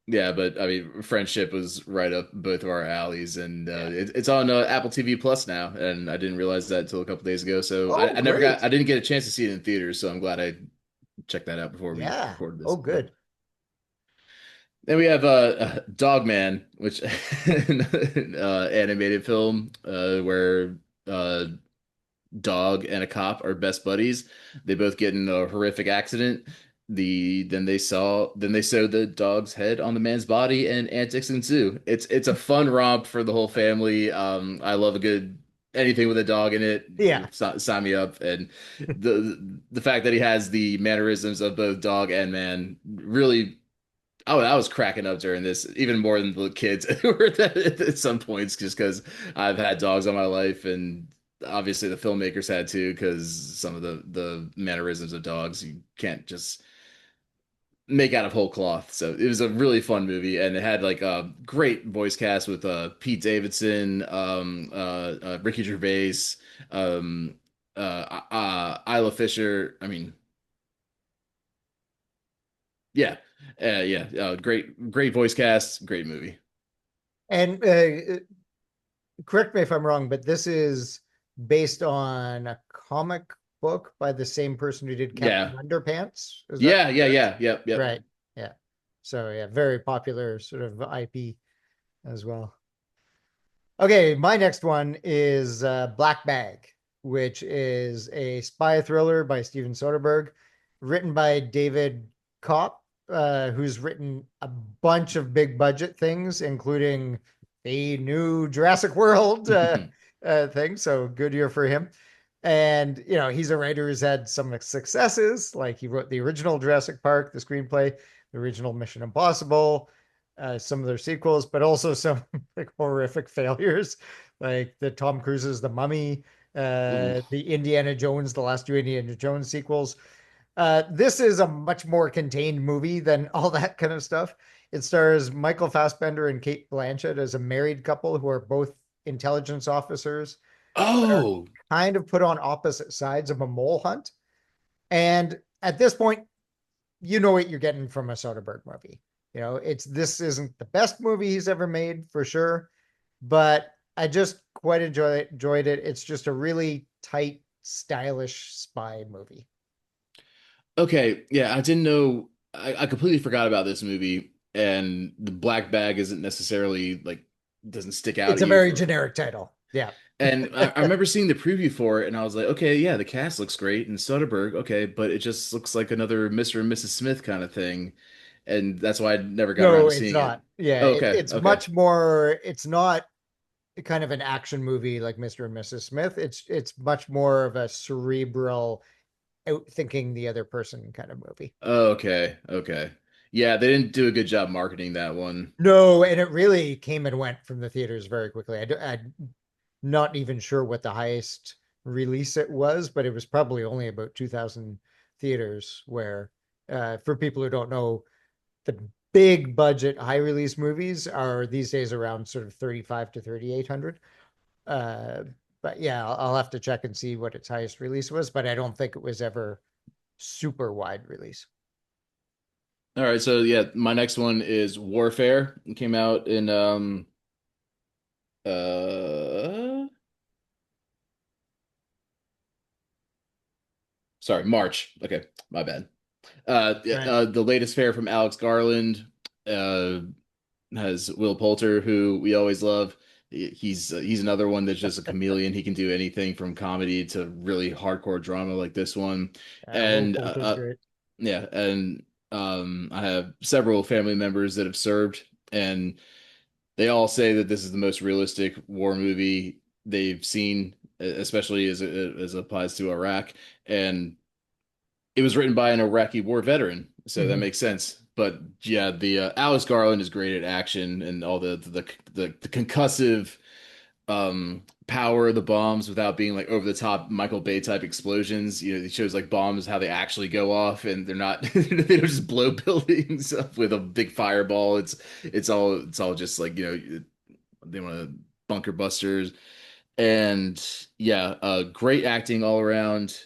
Yeah, but I mean, Friendship was right up both of our alleys, and Yeah. it's on Apple TV Plus now, and I didn't realize that until a couple days ago. So Oh, great. I didn't get a chance to see it in theaters, so I'm glad I checked that out before we Yeah. recorded Oh, this. But good. then we have Dog Man, which animated film where uh, dog and a cop are best buddies. They both get in a horrific accident. Then they sew the dog's head on the man's body, and antics ensue. It's a fun romp for the whole family. I love a good anything with a dog in it. Yeah. Sign me up. And the fact that he has the mannerisms of both dog and man really. Oh, I was cracking up during this, even more than the kids who were at some points, just because I've had dogs all my life, and obviously the filmmakers had to, because some of the mannerisms of dogs you can't just make out of whole cloth. So it was a really fun movie, and it had like a great voice cast with Pete Davidson, Ricky Gervais, um, Isla Fisher. I mean, yeah, yeah, great voice cast, great movie. And correct me if I'm wrong, but this is based on a comic book by the same person who did Captain Yeah, Underpants. Is that correct? yeah, yep, yep. Right. Yeah. So yeah, very popular sort of IP as well. Okay, my next one is Black Bag, which is a spy thriller by Steven Soderbergh, written by David Kopp, who's written a bunch of big budget things, including the new Jurassic World thing. So good year for him. And he's a writer who's had some successes, like he wrote the original Jurassic Park, the screenplay, the original Mission Impossible, some of their sequels, but also some like horrific failures, like the Tom Cruise's The Mummy, Ooh. the Indiana Jones, the last two Indiana Jones sequels. This is a much more contained movie than all that kind of stuff. It stars Michael Fassbender and Kate Blanchett as a married couple who are both intelligence officers, but are Oh, kind of put on opposite sides of a mole hunt. And at this point, you know what you're getting from a Soderbergh movie. This isn't the best movie he's ever made for sure, but I just quite enjoyed it. It's just a really tight, stylish spy movie. okay, yeah, I didn't know. I completely forgot about this movie, and the black bag isn't necessarily like doesn't stick out It's at a you very for. generic title. Yeah. And I remember seeing the preview for it, and I was like, okay, yeah, the cast looks great, and Soderbergh, okay, but it just looks like another Mr. and Mrs. Smith kind of thing, and that's why I never got around No, to it's seeing it. not. Yeah, Oh, okay, it's okay. much more. It's not kind of an action movie like Mr. and Mrs. Smith. It's much more of a cerebral, outthinking the other person kind of movie. Oh, okay, okay. Yeah, they didn't do a good job marketing that one. No, and it really came and went from the theaters very quickly. I'm not even sure what the highest release it was, but it was probably only about 2,000 theaters. Where, for people who don't know, the big budget, high release movies are these days around sort of 35 to 3,800. Uh, but yeah, I'll have to check and see what its highest release was, but I don't think it was ever super wide release. All right, so yeah, my next one is Warfare. It came out in uh sorry, March. Okay, my bad. Yeah, Right. the latest fare from Alex Garland uh has Will Poulter, who we always love. He's another one that's just a chameleon. He can do anything from comedy to really hardcore drama like this one. Will And Poulter's great. yeah, and I have several family members that have served, and they all say that this is the most realistic war movie they've seen, especially as it applies to Iraq. And it was written by an Iraqi war veteran, so that Mhm. makes sense. But yeah, the Alice Garland is great at action and all the concussive power of the bombs without being like over the top Michael Bay type explosions. It shows like bombs how they actually go off, and they're not they don't just blow buildings up with a big fireball. It's all just like they want to bunker busters. And yeah, great acting all around.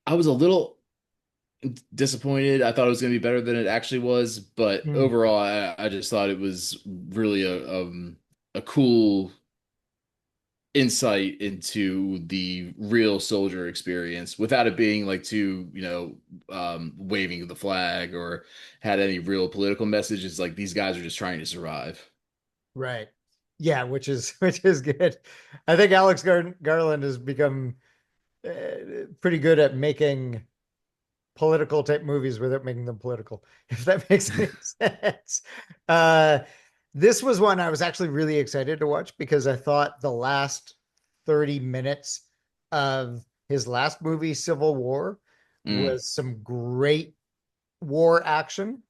I was a little disappointed. I thought it was going to be better than it actually was, but Mm. overall, I just thought it was really a cool insight into the real soldier experience without it being like too, waving the flag or had any real political messages. Like these guys are just trying to survive. Right. Yeah, which is good. I think Alex Garland has become pretty good at making political type movies without making them political, if that makes any sense. Uh, this was one I was actually really excited to watch because I thought the last 30 minutes of his last movie, Civil War, Mm. was some great war action.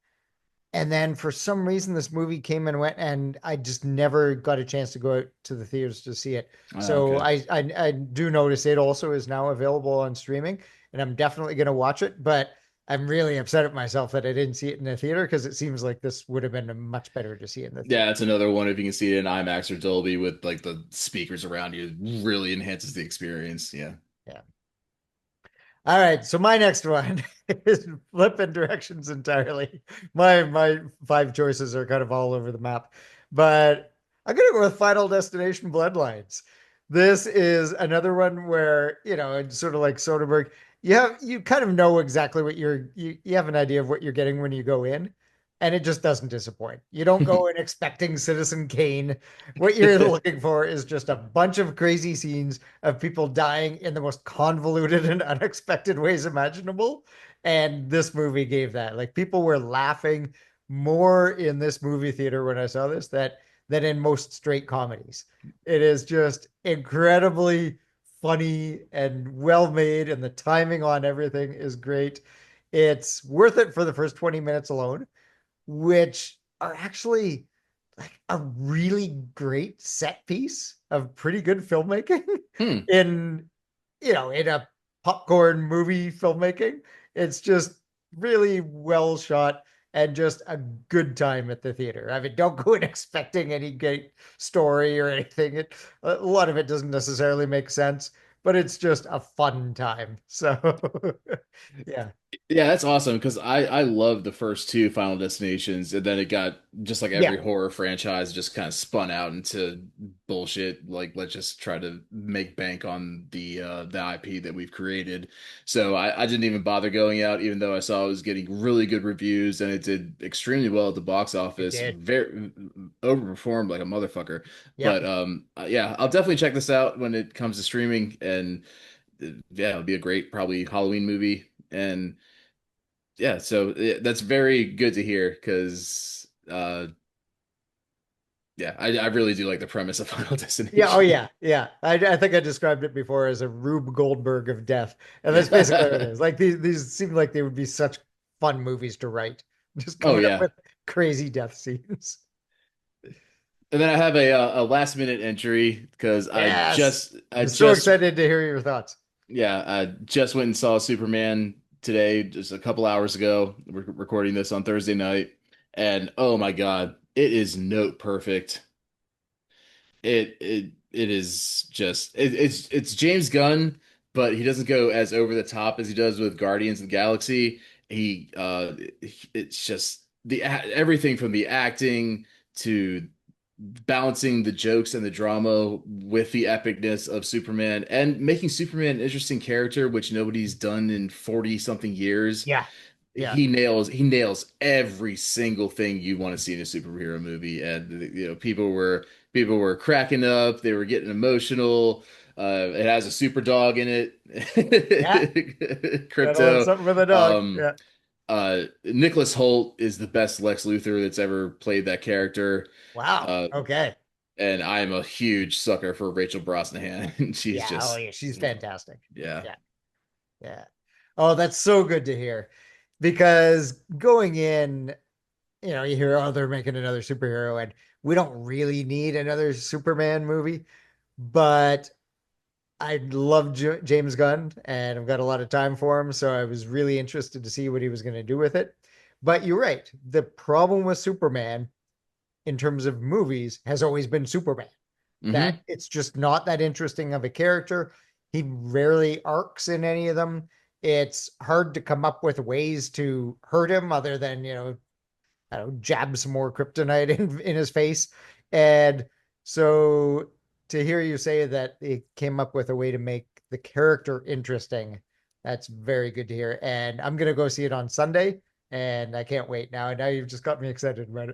And then for some reason, this movie came and went, and I just never got a chance to go out to the theaters to see it. So Okay. I do notice it also is now available on streaming, and I'm definitely going to watch it. But I'm really upset at myself that I didn't see it in the theater because it seems like this would have been much better to see in the Yeah, theater. it's another one if you can see it in IMAX or Dolby with like the speakers around you, really enhances the experience. Yeah. Yeah. All right, so my next one is flipping directions entirely. My five choices are kind of all over the map, but I'm gonna go with Final Destination Bloodlines. This is another one where, it's sort of like Soderbergh. You kind of know exactly what you have an idea of what you're getting when you go in, and it just doesn't disappoint. You don't go in expecting Citizen Kane. What you're looking for is just a bunch of crazy scenes of people dying in the most convoluted and unexpected ways imaginable. And this movie gave that. Like people were laughing more in this movie theater when I saw this than in most straight comedies. It is just incredibly funny and well made, and the timing on everything is great. It's worth it for the first 20 minutes alone, which are actually like a really great set piece of pretty good filmmaking Hmm. in in a popcorn movie filmmaking. It's just really well shot and just a good time at the theater. I mean, don't go in expecting any great story or anything. A lot of it doesn't necessarily make sense, but it's just a fun time. So, yeah, Yeah, that's awesome because I love the first two Final Destinations, and then it got just like yeah, every horror franchise just kind of spun out into bullshit. Like let's just try to make bank on the IP that we've created. So I didn't even bother going out, even though I saw it was getting really good reviews and it did extremely well at the box it office. did. Very overperformed like a motherfucker. Yeah. But yeah, I'll definitely check this out when it comes to streaming, and yeah, it'll be a great probably Halloween movie. And yeah, so that's very good to hear because yeah, I really do like the premise of Final Yeah, oh Destination. yeah, yeah. I think I described it before as a Rube Goldberg of death, and that's basically what it Yeah. is. Like these seem like they would be such fun movies to write, just Oh coming up yeah. with crazy death scenes. And then I have a last minute entry because Yes, I I'm so just excited to hear your thoughts. yeah, I just went and saw Superman today, just a couple hours ago. We're recording this on Thursday night, and oh my God, it is note perfect. It is just it's James Gunn, but he doesn't go as over the top as he does with Guardians of the Galaxy. He it's just everything from the acting to balancing the jokes and the drama with the epicness of Superman and making Superman an interesting character, which nobody's done in 40 something years. Yeah, yeah, He nails every single thing you want to see in a superhero movie, and people were cracking up, they were getting emotional. It has a super dog in yeah. it. Gotta love Crypto. something with a dog. um Yeah. Nicholas Holt is the best Lex Luthor that's ever played that character. Wow. uh Okay. and I'm a huge sucker for Rachel Brosnahan. She's Yeah. Oh just yeah. She's fantastic. yeah. Yeah. Yeah. Oh, that's so good to hear. Because going in, you hear, oh, they're making another superhero, and we don't really need another Superman movie. But I love James Gunn, and I've got a lot of time for him, so I was really interested to see what he was going to do with it. But you're right. The problem with Superman in terms of movies has always been Superman. That Hmm. it's just not that interesting of a character. He rarely arcs in any of them. It's hard to come up with ways to hurt him other than, I don't know, jab some more kryptonite in his face. And so to hear you say that they came up with a way to make the character interesting, that's very good to hear. And I'm gonna go see it on Sunday, and I can't wait now. And now you've just got me excited about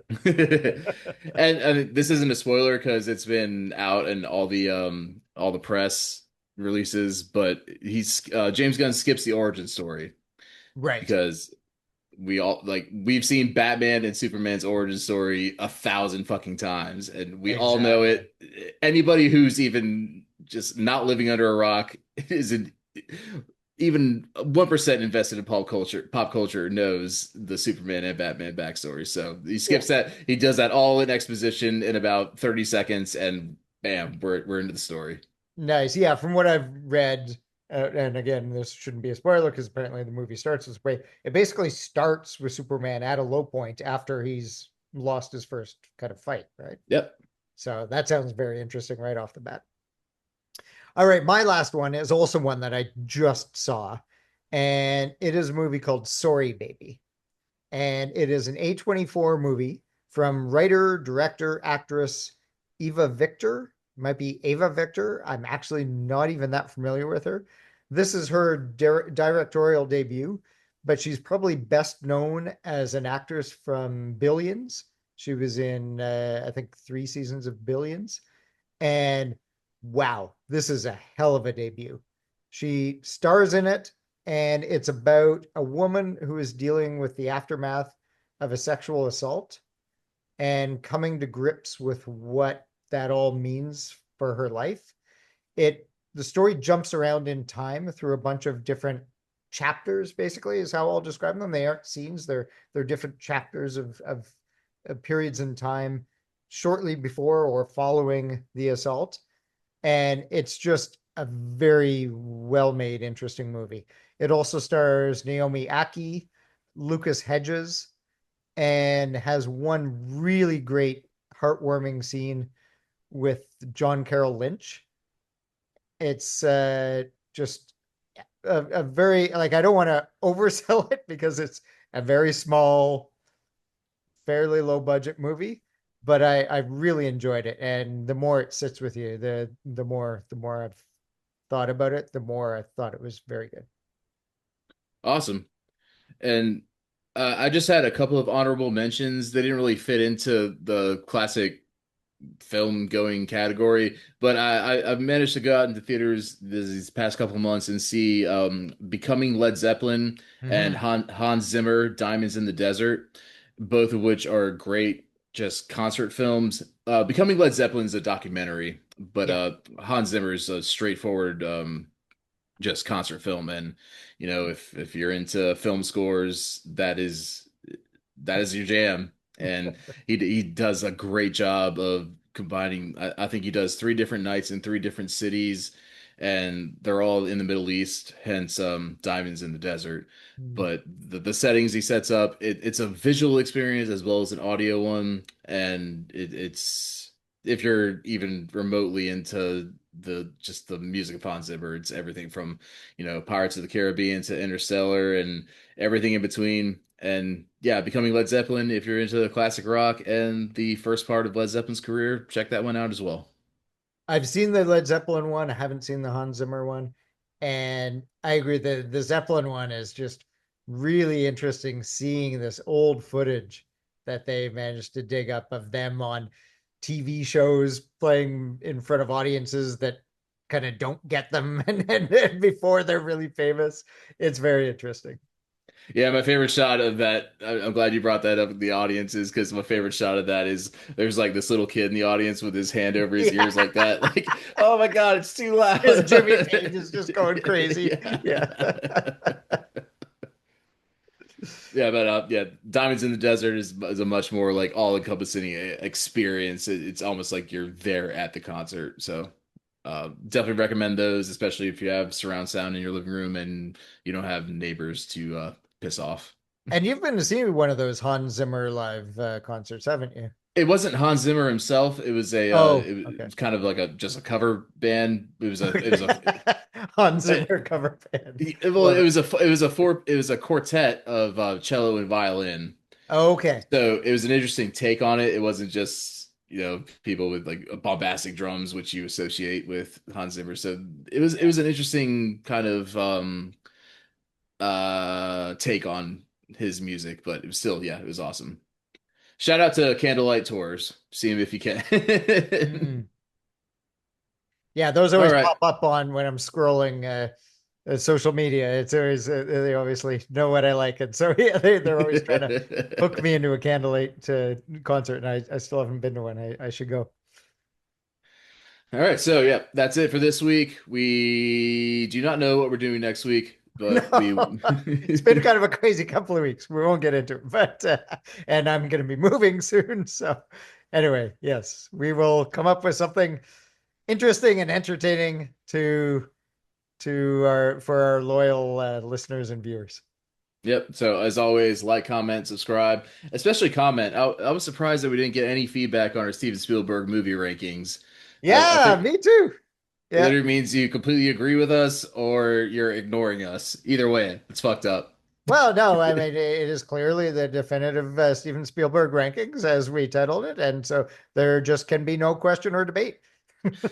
And this isn't a spoiler because it's been out in all the press releases, but he's James Gunn skips the origin story Right. because we've seen Batman and Superman's origin story 1,000 fucking times, and we all know Exactly. it. Anybody who's even just not living under a rock is an even 1% invested in pop culture knows the Superman and Batman backstory. So he Yeah. skips that. He does that all in exposition in about 30 seconds, and bam, we're into the story. Nice. Yeah, from what I've read, and again, this shouldn't be a spoiler because apparently the movie starts this way. It basically starts with Superman at a low point after he's lost his first kind of fight, right? Yep. So that sounds very interesting right off the bat. All right, my last one is also one that I just saw, and it is a movie called Sorry Baby. And it is an A24 movie from writer, director, actress Eva Victor. Might be Ava Victor. I'm actually not even that familiar with her. This is her directorial debut, but she's probably best known as an actress from Billions. She was in, I think, 3 seasons of Billions. And wow, this is a hell of a debut. She stars in it, and it's about a woman who is dealing with the aftermath of a sexual assault and coming to grips with what that all means for her life. The story jumps around in time through a bunch of different chapters, basically, is how I'll describe them. They aren't scenes, they're different chapters of periods in time shortly before or following the assault. And it's just a very well made, interesting movie. It also stars Naomi Aki, Lucas Hedges, and has one really great, heartwarming scene with John Carroll Lynch. It's just a very, like, I don't want to oversell it because it's a very small, fairly low budget movie, but I really enjoyed it. And the more it sits with you, the more I've thought about it, the more I thought it was very good. Awesome. And I just had a couple of honorable mentions. They didn't really fit into the classic film going category, but I've managed to go out into theaters these past couple of months and see Becoming Led Zeppelin and Mhm. Hans Zimmer, Diamonds in the Desert, both of which are great just concert films. Becoming Led Zeppelin is a documentary, but Yeah. Hans Zimmer is a straightforward just concert film. And if you're into film scores, that is your jam. And he does a great job of combining. I think he does 3 different nights in 3 different cities, and they're all in the Middle East, hence Diamonds in the Desert. Mm. But the settings he sets up, it's a visual experience as well as an audio one, and it's if you're even remotely into the music of Hans Zimmer, it's everything from Pirates of the Caribbean to Interstellar and everything in between. And yeah, Becoming Led Zeppelin, if you're into classic rock and the first part of Led Zeppelin's career, check that one out as well. I've seen the Led Zeppelin one. I haven't seen the Hans Zimmer one. And I agree that the Zeppelin one is just really interesting seeing this old footage that they managed to dig up of them on TV shows playing in front of audiences that kind of don't get them and before they're really famous. It's very interesting. Yeah, my favorite shot of that, I'm glad you brought that up with the audiences because my favorite shot of that is there's like this little kid in the audience with his hand over his Yeah. ears like that. Like, oh my God, it's too loud. Because Jimmy Page is just going crazy. Yeah. Yeah. Yeah, but yeah, Diamonds in the Desert is a much more like all-encompassing experience. It's almost like you're there at the concert. So, definitely recommend those, especially if you have surround sound in your living room and you don't have neighbors to piss off. And you've been to see one of those Hans Zimmer live concerts, haven't you? It wasn't Hans Zimmer himself. It was Oh, it okay. was kind of like a just a cover band. It was a Okay. Hans Zimmer cover band. well, Love it. it was a quartet of cello and violin. Okay. So it was an interesting take on it. It wasn't just, people with like bombastic drums, which you associate with Hans Zimmer. So it was an interesting kind of take on his music, but it was still, yeah, it was awesome. Shout out to Candlelight Tours. See him if you can. Mm. Yeah, those All always right. pop up on when I'm scrolling social media. It's always they obviously know what I like, and so yeah, they're always trying to hook me into a Candlelight concert, and I still haven't been to one. I should go. All right, so yeah, that's it for this week. We do not know what we're doing next week, but we No, it's been kind of a crazy couple of weeks. We won't get into it, but and I'm going to be moving soon. So anyway, yes, we will come up with something interesting and entertaining to our for our loyal listeners and viewers. Yep. So as always, like, comment, subscribe, especially comment. I was surprised that we didn't get any feedback on our Steven Spielberg movie rankings. I Yeah, think me too. it Yeah. either means you completely agree with us or you're ignoring us. Either way, it's fucked up. Well, no, I mean, it is clearly the definitive Steven Spielberg rankings as we titled it. And so there just can be no question or debate.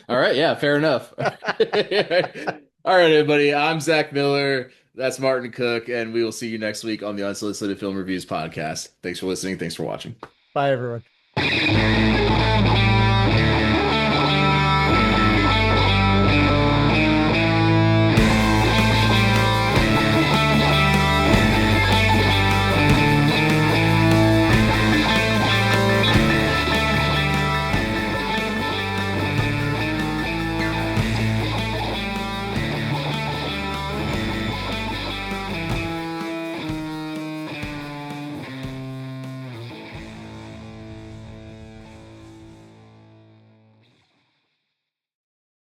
All right. Yeah, fair enough. All right, everybody. I'm Zach Miller. That's Martin Cooke, and we will see you next week on the Unsolicited Film Reviews podcast. Thanks for listening. Thanks for watching. Bye, everyone.